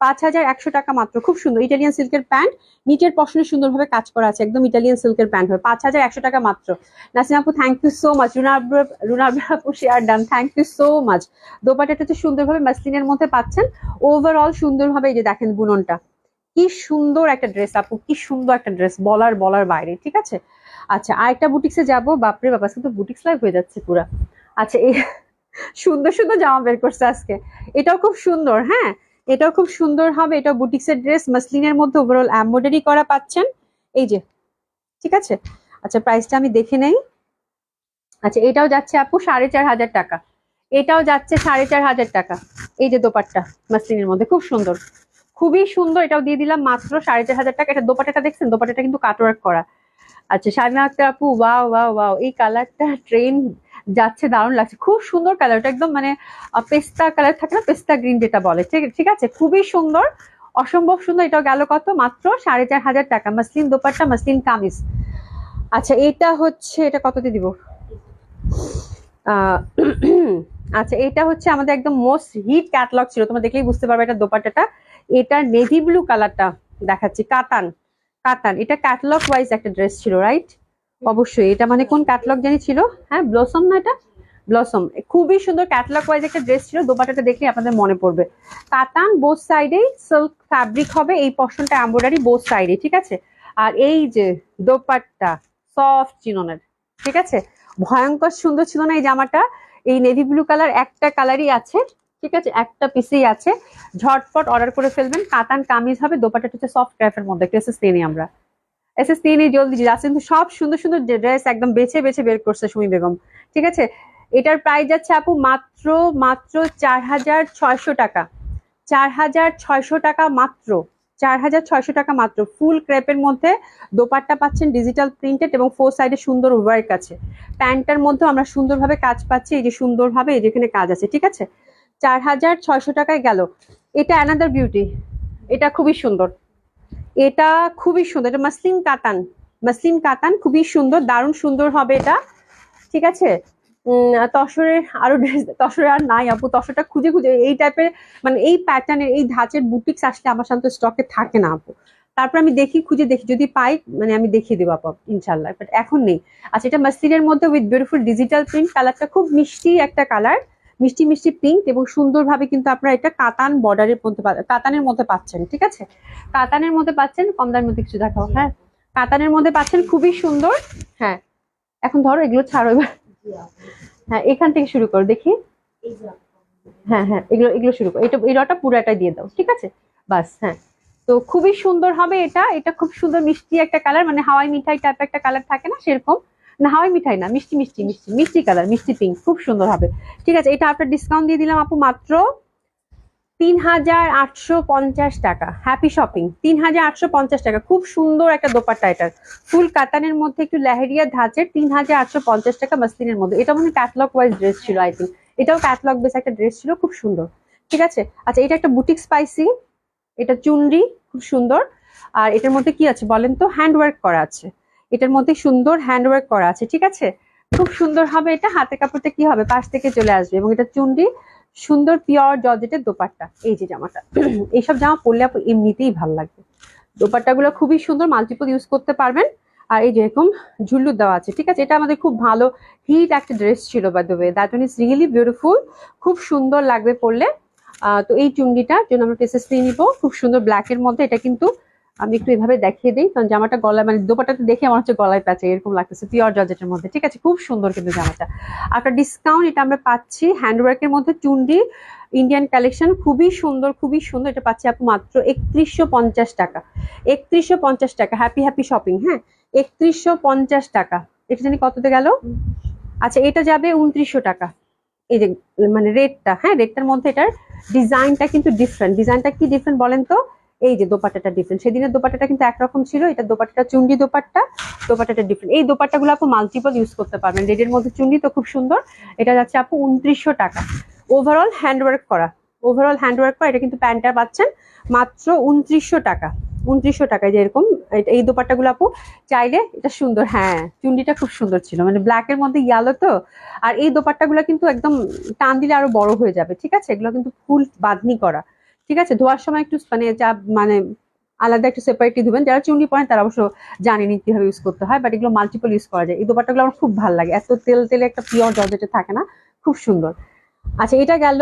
5,100 টাকা মাত্র। খুব সুন্দর ইটালিয়ান সিল্কের প্যান্ট, নিচের পশনে সুন্দরভাবে কাজ করা আছে, একদম ইটালিয়ান সিল্কের প্যান্ট হবে, 5,100 টাকা মাত্র। নাসিমা আপু thank you so much. Runa আপু share done, thank you so much. দোপাট্টাটা তো সুন্দরভাবে মাসলিনের মধ্যে পাচ্ছেন, ওভারঅল সুন্দরভাবে। এই যে দেখেন বুননটা কি সুন্দর একটা ড্রেস আপু, কি সুন্দর একটা ড্রেস, বলার বাইরে, ঠিক আছে। আচ্ছা আরেকটা বুটিক্সে যাবো, বাপরে বাবা কিন্তু বুটিক্স লাইভ হয়ে যাচ্ছে পুরা। আচ্ছা এই সুন্দর সুন্দর জামা বের করছে আজকে, এটাও খুব সুন্দর, হ্যাঁ এটাও খুব সুন্দর হবে। এটাও বুটিক্সের ড্রেস, মাসলিনের মধ্যে ওভারঅল এমব্রয়ডারি করা পাচ্ছেন, এই যে, ঠিক আছে। আচ্ছা প্রাইসটা আমি দেখে নেই। আচ্ছা এটাও যাচ্ছে আপু 4,500 টাকা, এটাও যাচ্ছে 4,500 টাকা। এই যে দোপাট্টা মাসলিনের মধ্যে খুব সুন্দর, খুবই সুন্দর, এটাও দিয়ে দিলাম মাত্র 4,500 টাকা। এটা দোপাট্টাটা দেখছেন, দোপাট্টাটা কিন্তু কাটওয়ার্ক করা, আচ্ছা শামিমা আক্তার আপু, ওয়াও ওয়াও ওয়াও, এই কালারটা ট্রেন যাচ্ছে, দারুণ লাগছে, খুব সুন্দর কালার। ওটা একদম মানে পেস্তা কালার থাকে না, পেস্তা গ্রিন যেটা বলে, ঠিক ঠিক আছে, খুবই সুন্দর, অসম্ভব সুন্দর। এটাও গেল কত, মাত্র 4,500 টাকা। Muslin dupatta, muslin kameez. আচ্ছা এটা হচ্ছে, এটা কততে দিব? আহ, আচ্ছা এটা হচ্ছে আমাদের একদম মোস্ট হিট ক্যাটালগ ছিল, তোমরা দেখলেই বুঝতে পারবে এটা দোপাট্টাটা। এটা নেভি ব্লু কালারটা দেখাচ্ছি, কাতান, কাতান, এটা ক্যাটালগ ওয়াইজ একটা ড্রেস ছিল, রাইট? অবশ্যই এটা মানে কোন ক্যাটালগ জানি ছিল, হ্যাঁ ব্লসম না এটা, ব্লসম। খুবই সুন্দর ক্যাটালগ ওয়াইজ একটা ড্রেস ছিল, দোপাট্টাটা দেখলে আপনাদের মনে পড়বে। কাতান, বোথ সাইডে সিল্ক ফ্যাব্রিক হবে, এই পশনটা এমব্রয়ডারি বোথ সাইডে, ঠিক আছে। আর এই যে দোপাট্টা সফট চিননের, ঠিক আছে, ভয়ঙ্কর সুন্দর ছিল না এই জামাটা? এই নেভি ব্লু কালার একটা কালারই আছে, ঠিক আছে, একটা পিসেই আছে, ঝটপট অর্ডার করে ফেলবেন। কাতান কামিজ হবে, দোপাট্টাটা হচ্ছে সফট ক্র্যাফের মধ্যে, একটু এসএস নিয়ে আমরা, এসএস নিয়ে জলদি যাচ্ছে, কিন্তু সব সুন্দর সুন্দর ড্রেস একদম বেছে বেছে বের করছে সুমি বেগম, ঠিক আছে। এটার প্রাইস যাচ্ছে আপু মাত্র মাত্র 4,600 টাকা, 4,600 টাকা মাত্র, 4,600 টাকা মাত্র। ফুল ক্রেপের মধ্যে দোপাট্টা পাচ্ছেন ডিজিটাল প্রিন্টেড এবং ফোর সাইডে সুন্দর ওয়ার্ক আছে। প্যান্টটার মধ্যে আমরা সুন্দরভাবে কাজ পাচ্ছি, এই যে সুন্দরভাবে এই যেখানে কাজ আছে, ঠিক আছে। 4,600 টাকায় গেল। এটা অ্যানাদার বিউটি, এটা খুবই সুন্দর, এটা খুবই সুন্দর, এটা মাসলিন কাতান, মাসলিন কাতান, খুবই সুন্দর, দারুণ সুন্দর হবে এটা, ঠিক আছে। তসরের আরো ড্রেস, তসরের আর নাই আপু, তসরটা খুঁজে খুঁজে এই টাইপের মানে এই প্যাটার্নের এই ধাঁচের বুটিক্স আসলে আমার সাথে স্টকে থাকে না আপু। তারপর আমি দেখি, খুঁজে দেখি, যদি পাই মানে আমি দেখিয়ে দেবো আপু ইনশাল্লাহ, বাট এখন নেই। আচ্ছা এটা মাসলিনের মধ্যে উইথ বিউটিফুল ডিজিটাল প্রিন্ট, কালারটা খুব মিষ্টি একটা কালার, মিষ্টি মিষ্টি পিঙ্ক, এবং সুন্দরভাবে কিন্তু আপনারা এটা কাতান বর্ডারের মধ্যে কাতানের মধ্যে পাচ্ছেন, ঠিক আছে, কাতানের মধ্যে পাচ্ছেন। কম দামের মধ্যে কিছু দেখাও, হ্যাঁ কাতানের মধ্যে পাচ্ছেন, খুবই সুন্দর। হ্যাঁ এখন ধরো এগুলো ছাড়ো এবার, হ্যাঁ এখান থেকে শুরু করো দেখি, হ্যাঁ হ্যাঁ এগুলো এগুলো শুরু করো, এটা এটাটা পুরোটা দিয়ে দাও, ঠিক আছে, বাস। হ্যাঁ তো খুবই সুন্দর হবে এটা, এটা খুব সুন্দর মিষ্টি একটা কালার, মানে হাওয়াই মিঠাই টাইপ একটা কালার থাকে না সেরকম, না হাওয়াই মিঠাই না, মিষ্টি মিষ্টি মিষ্টি মিষ্টি কালার, মিষ্টি পিঙ্ক, খুব সুন্দর হবে, ঠিক আছে। এটা আপনার ডিসকাউন্ট দিয়ে দিলাম আপু মাত্র 3,850 টাকা। হ্যাপি শপিং, 3,850 টাকা, খুব সুন্দর একটা দোপাট্টা এটার, ফুল কাতানের মধ্যে একটু লেহেরিয়া ধাঁচের, 3,850 টাকা মাসলিনের মধ্যে। এটা মানে ক্যাটলগ ওয়াইজ ড্রেস ছিল আই থিঙ্ক, এটাও ক্যাটলগ বেস একটা ড্রেস ছিল, খুব সুন্দর, ঠিক আছে। আচ্ছা এটা একটা বুটিক স্পাইসি, এটা চুনরি, খুব সুন্দর। আর এটার মধ্যে কি আছে বলেন তো, হ্যান্ডওয়ার্ক করা আছে, এটার মধ্যে সুন্দর হ্যান্ডওয়ার্ক করা আছে, ঠিক আছে, খুব সুন্দর হবে এটা। হাতে কাপড়টা কি হবে, পাশ থেকে চলে আসবে, এবং এটা চুনরি, সুন্দর পিওর জর্জেটের দোপাট্টা, এই যে জামাটা এইসব জামা পরলে আপু এমনিতেই ভালো লাগবে, দোপাট্টাগুলো খুবই সুন্দর, মাল্টিপল ইউজ করতে পারবেন। আর এই যেরকম ঝুল্লু দেওয়া আছে, ঠিক আছে, এটা আমাদের খুব ভালো হিট একটা ড্রেস ছিল, by the way that one is really beautiful, খুব সুন্দর লাগবে পরলে। তো এই চুন্ডিটার জন্য আমরা টেসেস নিয়ে নিবো, খুব সুন্দর ব্ল্যাক এর মধ্যে, এটা কিন্তু আমি একটু এভাবে দেখিয়ে দিই, কারণ জামাটা গলায় মানে দোপাট্টাতে দেখে আমার হচ্ছে গলায় প্যাচে এরকম লাগতেছে, পিওর জর্জেটের মধ্যে, ঠিক আছে, খুব সুন্দর কিন্তু জামাটা। একটা ডিসকাউন্ট এটা আমরা পাচ্ছি হ্যান্ডওয়ার্কের মধ্যে চুন্ডি, ইন্ডিয়ান কালেকশন, খুবই সুন্দর খুবই সুন্দর, এটা পাচ্ছি আপু মাত্র 3,150 টাকা, 3,150 টাকা। হ্যাপি হ্যাপি শপিং, হ্যাঁ 3,150 টাকা। এটা জানি কততে গেল, আচ্ছা এটা যাবে 2,900 টাকা। এই যে মানে রেডটা, হ্যাঁ রেডটার মধ্যে এটার ডিজাইনটা কিন্তু ডিফারেন্ট, ডিজাইনটা কি ডিফারেন্ট বলেন তো, এই যে দোপাট্টাটা ডিফারেন্ট, সেদিনের দোপাট্টাটা কিন্তু একরকম ছিল, এটা দোপাট্টাটা চুন্ডি দোপাট্টা, দোপাট্টাটা ডিফারেন্ট। এই দোপাট্টাগুলো আপু মাল্টিপল ইউজ করতে পারবেন, রেডের মধ্যে চুন্ডি তো খুব সুন্দর, এটা যাচ্ছে আপু 2,900 টাকা। ওভারঅল হ্যান্ডওয়ার্ক করা, ওভারঅল হ্যান্ডওয়ার্ক করা, এটা কিন্তু প্যান্টটা পাচ্ছেন মাত্র 2,900 টাকা, 2,900 টাকায়। যে এরকম এই দোপাট্টাগুলো আপু চাইলে, এটা সুন্দর, হ্যাঁ চুন্ডিটা খুব সুন্দর ছিল, মানে ব্ল্যাক এর মধ্যে ইয়ালো তো। আর এই দোপাট্টাগুলো কিন্তু একদম টান দিলে আরো বড় হয়ে যাবে, ঠিক আছে, এগুলো কিন্তু ফুল বাঁধনি করা, ঠিক আছে। ধোয়ার সময় একটু মানে যা মানে আলাদা একটু সেপারেটলি ধুবেন, যারা চুন্ডি পরেন তারা অবশ্য জানেন কিভাবে ইউজ করতে হয়, বাট এগুলো মাল্টিপল ইউজ করা যায়। এই দোপাট্টাগুলো আমার খুব ভালো লাগে, এত তেল তেলে একটা পিওর জর্জেটে থাকে না, খুব সুন্দর। আচ্ছা এটা গেল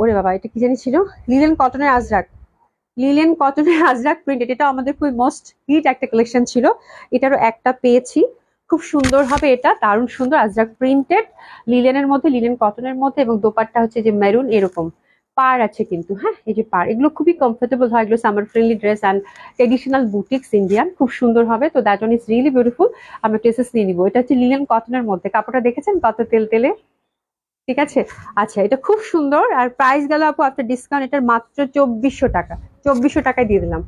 ওরে বাবা, এটা কি জানি ছিল, লিলেন কটনের আজরাক, লিলেন কটনের আজরাক প্রিন্টেড, এটা আমাদের খুবই মোস্ট হিট একটা কালেকশন ছিল, এটারও একটা পেয়েছি, খুব সুন্দর হবে এটা, দারুণ সুন্দর আজরাক প্রিন্টেড, লিলেনের মধ্যে, লিলেন কটনের মধ্যে, এবং দোপাট্টা হচ্ছে যে মেরুন এরকম, পার আছে কিন্তু, হ্যাঁ এই যে পার, এগুলো খুবই কমফোর্টেবল হয়, এগুলো summer friendly dress and traditional boutiques Indian, খুব সুন্দর হবে। তো that one is really beautiful, আমরা টেসেস নিয়ে নিবো। এটা হচ্ছে লিলেন কটনের মধ্যে, কাপড়টা দেখেছেন কত তেল তেলে, ঠিক আছে। আচ্ছা এটা খুব সুন্দর, আর প্রাইস গেল আপু আপনার ডিসকাউন্ট, এটার মাত্র 2,400 টাকা, 2,400 টাকায় দিয়ে দিলাম,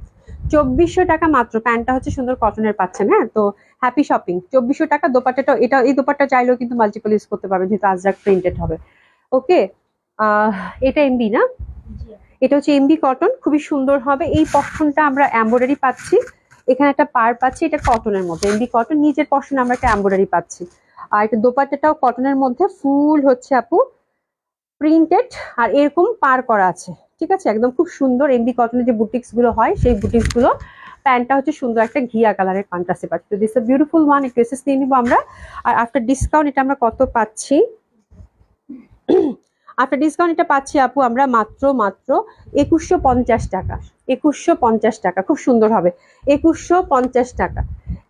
2400 টাকা মাত্র। প্যান্টটা হচ্ছে সুন্দর কটনের পাচ্ছেন। হ্যাঁ, তো হ্যাপি শপিং। 2400 টাকা। দোপাট্টাটা এটা, এই দোপাট্টা চাইলেও কিন্তু মাল্টিপল ইউজ করতে পারবেন যেহেতু আজরাক প্রিন্টেড হবে। ওকে, এটা এমবি না, এটা হচ্ছে এমবি কটন, খুবই সুন্দর হবে। এই পশনটা আমরা এমব্রয়ডারি পাচ্ছি, এখানে একটা পার পাচ্ছি, এটা কটনের মধ্যে এমবি কটন, নিচের পশনে আমরা একটা এমব্রয়ডারি পাচ্ছি। আর এটা দোপাট্টাটাও কটনের মধ্যে, ফুল হচ্ছে আপু প্রিন্টেড, আর এরকম পার করা আছে। ঠিক আছে, একদম খুব সুন্দর এমবি কটনের যে বুটিক্স গুলো হয় সেই বুটিক্স গুলো। প্যান্টটা হচ্ছে সুন্দর একটা ঘিয়া কালারের কন্ট্রাস্টে পাচ্ছি। তো দিস বিউটিফুল ওয়ান, একটু এসএস নিয়ে নিবো আমরা। আর আফটার ডিসকাউন্ট এটা আমরা কত পাচ্ছি? আফটার ডিসকাউন্ট এটা পাচ্ছি আপু আমরা মাত্র 2150 টাকা। 2150 টাকা, খুব সুন্দর হবে। 2150 টাকা,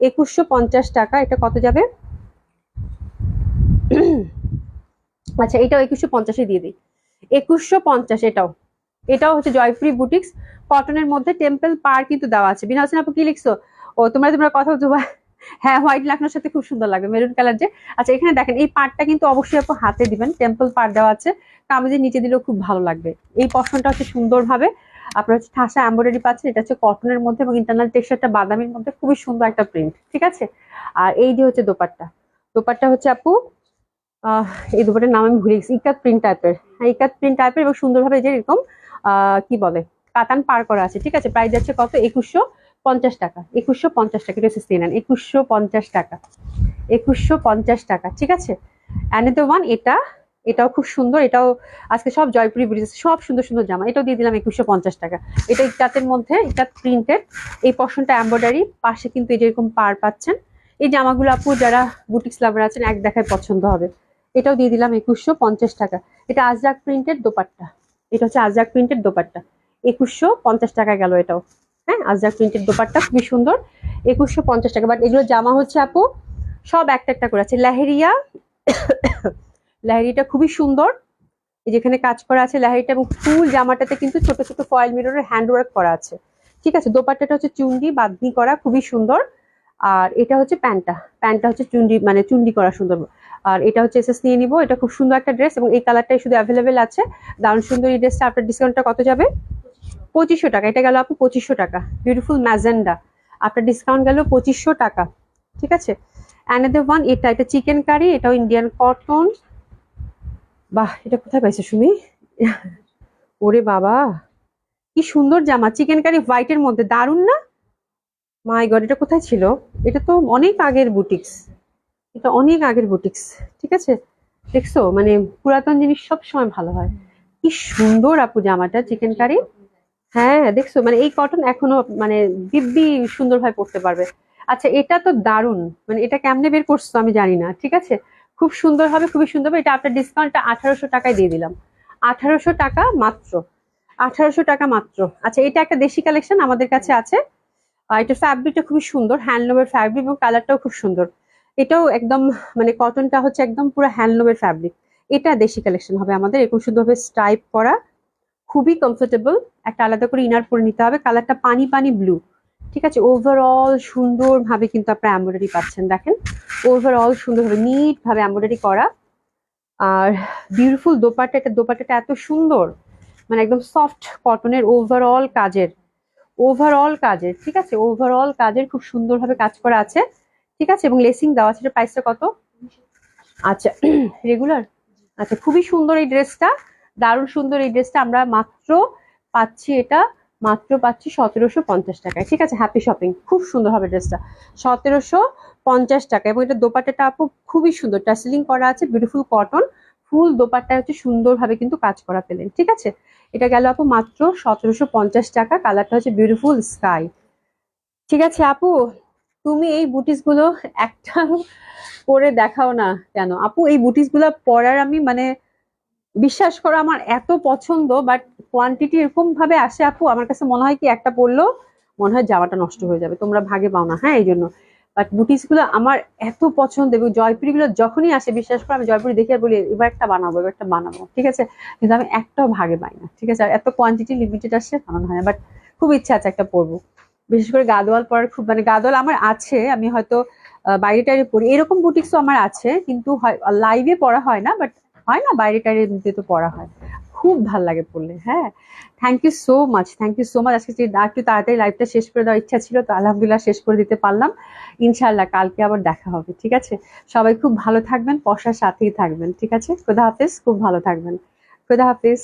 2150 টাকা। এটা কত যাবে? আচ্ছা, এটাও 2150 দিয়ে দিই। 2150 এটাও। এটাও হচ্ছে জয়পুরি বুটিক্স কটনের মধ্যে, টেম্পল পার কিন্তু দেওয়া আছে। বিনা হোসেন আপু কি লিখছো? ও তোমরা কথা বলছো। হ্যাঁ, হোয়াইট লাখনোর সাথে খুব সুন্দর লাগবে, মেরুন কালার যে। আচ্ছা, এখানে দেখেন এই পার্টটা কিন্তু অবশ্যই আপু হাতে দিবেন, টেম্পল পার দেওয়া আছে, কামিজের নিচে দিলেও খুব ভালো লাগবে। এই পশনটা হচ্ছে সুন্দরভাবে আপনার হচ্ছে ঠাসা এমব্রয়ডারি পাচ্ছেন। এটা হচ্ছে কটনের মধ্যে এবং ইন্টারনাল টেক্সচারটা বাদামির মধ্যে, খুবই সুন্দর একটা প্রিন্ট। ঠিক আছে, আর এই যে হচ্ছে দোপাট্টা। দোপাট্টা হচ্ছে আপু এই দুপাটার নাম আমি ভুলে গেছি, ইকাত প্রিন্ট টাইপের। হ্যাঁ, ইকাত প্রিন্ট টাইপের এবং সুন্দরভাবে যে এরকম কি বলে কাতান পার করা আছে। ঠিক আছে, প্রাইস যাচ্ছে কত? 2150 টাকা। 2150 টাকা, এটা হচ্ছে নেন 2150 টাকা। 2150 টাকা। ঠিক আছে, অ্যানাদার ওয়ান, এটাও খুব সুন্দর। এটাও আজকে সব জয়পুরি বুটিক্স, সব সুন্দর সুন্দর জামা। এটাও দিয়ে দিলাম 2150 টাকা। এটা ইকাতের মধ্যে, ইকাত প্রিন্টেড, এই পশনটা এমব্রয়ডারি, পাশে কিন্তু এই যেরকম পার পাচ্ছেন। এই জামাগুলো আপু যারা বুটিক্স লাভার আছেন এক দেখায় পছন্দ হবে। এটাও দিয়ে দিলাম 2150 টাকা। এটা আজরাক প্রিন্টেড দোপাট্টা, এটা হচ্ছে আজরাক প্রিন্টেড দোপাট্টা। 2150 টাকা গেল এটাও। হ্যাঁ, আজরাক প্রিন্টেড দোপাট্টা খুবই সুন্দর, 2150 টাকা। বাট এগুলো জামা হচ্ছে আপু সব একটা একটা করে আছে। লেহেরিয়া, লেহেরিটা খুবই সুন্দর, এই যেখানে কাজ করা আছে লেহেরিটা, এবং ফুল জামাটাতে কিন্তু ছোট ছোট ফয়েল মিররের হ্যান্ডওয়ার্ক করা আছে। ঠিক আছে, দোপাট্টাটা হচ্ছে চুন্ডি বাঁধনি করা, খুবই সুন্দর। আর এটা হচ্ছে প্যান্টটা হচ্ছে চুন্ডি, মানে চুন্ডি করা সুন্দর। আর এটা হচ্ছে এসএস নিয়ে নিবো। এটা খুব সুন্দর একটা ড্রেস এবং এই কালারটাই শুধু অ্যাভেলেবেল আছে। দারুণ সুন্দর এই ড্রেসটা। আপনার ডিসকাউন্টটা কত যাবে? 2500 টাকা। এটা গেল আপু 2500 টাকা। বিউটিফুল ম্যাজেন্ডা, আপনার ডিসকাউন্ট গেল 2500 টাকা। ঠিক আছে, অ্যানাদার ওয়ান, এটা চিকেন কারি, এটাও ইন্ডিয়ান কটন। বাহ, এটা কোথায় পাইছে সুমি? ওরে বাবা, কি সুন্দর জামা, চিকেন কারি হোয়াইটের মধ্যে, দারুণ না? মাই গড, এটা কোথায় ছিল? এটা তো অনেক আগের বুটিক্স, এটা অনেক আগের বুটিক্স। ঠিক আছে, দেখছো, মানে পুরাতন জিনিস সব সময় ভালো হয়। কি সুন্দর আপু জামাটা, চিকেন কারি। হ্যাঁ, দেখছো, মানে এই কটন এখনো মানে দিব্যি সুন্দরভাবে পড়তে পারবে। আচ্ছা, এটা তো দারুণ, মানে এটা কেমনে বের করছো আমি জানি না। ঠিক আছে, খুব সুন্দর হবে, খুবই সুন্দর হবে। এটা আপনার ডিসকাউন্টটা 1800 টাকায় দিয়ে দিলাম। 1800 টাকা মাত্র, 1800 টাকা মাত্র। আচ্ছা, এটা একটা দেশি কালেকশন আমাদের কাছে আছে। এটার ফ্যাব্রিকটা খুবই সুন্দর, হ্যান্ডলুমের ফ্যাব্রিক, এবং কালারটাও খুব সুন্দর। এটাও একদম মানে কটনটা হচ্ছে একদম পুরো হ্যান্ডলুমের ফ্যাব্রিক। এটা দেশি কালেকশন হবে আমাদের, এরকম সুন্দরভাবে স্ট্রাইপ করা, খুবই কমফোর্টেবল। একটা আলাদা করে ইনার পরে নিতে হবে। কালারটা পানি পানি ব্লু। ঠিক আছে, ওভারঅল সুন্দরভাবে কিন্তু আপনারা এমব্রয়ডারি পাচ্ছেন। দেখেন, ওভারঅল সুন্দরভাবে নিট ভাবে এমব্রয়ডারি করা। আর বিউটিফুল দোপাট্টা, এটা দোপাট্টাটা এত সুন্দর, মানে একদম সফট কটনের, ওভারঅল কাজের। ঠিক আছে, ওভারঅল কাজের, খুব সুন্দরভাবে কাজ করা আছে। ঠিক আছে, এবং লেসিং দেওয়া আছে। এটার প্রাইসটা কত? আচ্ছা, রেগুলার। আচ্ছা, খুবই সুন্দর এই ড্রেসটা, দারুণ সুন্দর এই ড্রেসটা। আমরা মাত্র পাচ্ছি, এটা মাত্র পাচ্ছি 1750 টাকায়। ঠিক আছে, হ্যাপি শপিং। খুব সুন্দর হবে ড্রেসটা, 1750 টাকা। এবং এটা দোপাট্টাটা আপু খুবই সুন্দর, টাসেলিং করা আছে, বিউটিফুল কটন, ফুল দোপাট্টা হচ্ছে সুন্দরভাবে কিন্তু কাজ করা পেলেন। ঠিক আছে, এটা গেল আপু মাত্র 1750 টাকা। কালারটা হচ্ছে বিউটিফুল স্কাই। ঠিক আছে আপু, তুমি এই বুটিস গুলো একটা পরে দেখাও না কেন আপু? এই বুটিস গুলো পরার আমি মানে বিশ্বাস করো আমার এত পছন্দ, বাট কোয়ান্টিটি এরকম ভাবে আসে আপু, আমার কাছে মনে হয় কি একটা পরলো মনে হয় জামাটা নষ্ট হয়ে যাবে, তোমরা ভাগে পাও না। হ্যাঁ, এই জন্য। বাট বুটিস গুলো আমার এত পছন্দ, এবং জয়পুরি গুলো যখনই আসে বিশ্বাস করো আমি জয়পুরি দেখে আর বলি এবার একটা বানাবো, এবার একটা বানাবো। ঠিক আছে, কিন্তু আমি একটাও ভাগে পাই না। ঠিক আছে, আর এত কোয়ান্টিটি লিমিটেড আসে, বানানো হয় না। বাট খুব ইচ্ছা আছে একটা পরবো, বিশেষ করে গাদোয়াল পরার খুব, মানে গাদোয়াল আমার আছে, আমি হয়তো বাইরে টাইরে পরি, এরকম বুটিক্সও আমার আছে, কিন্তু লাইভে পরা হয় না, বাট হয় না বাইরে টাইরে দিতে তো পরা হয়। খুব ভাল লাগে পড়লে। হ্যাঁ, thank you so much, thank you so much. আজকে একটু তাড়াতাড়ি লাইভটা শেষ করে দেওয়ার ইচ্ছা ছিল, তো আলহামদুলিল্লাহ শেষ করে দিতে পারলাম। ইনশাল্লাহ কালকে আবার দেখা হবে, ঠিক আছে? সবাই খুব ভালো থাকবেন, পড়ার সাথেই থাকবেন, ঠিক আছে? খোদা হাফেজ, খুব ভালো থাকবেন। খোদা হাফেজ।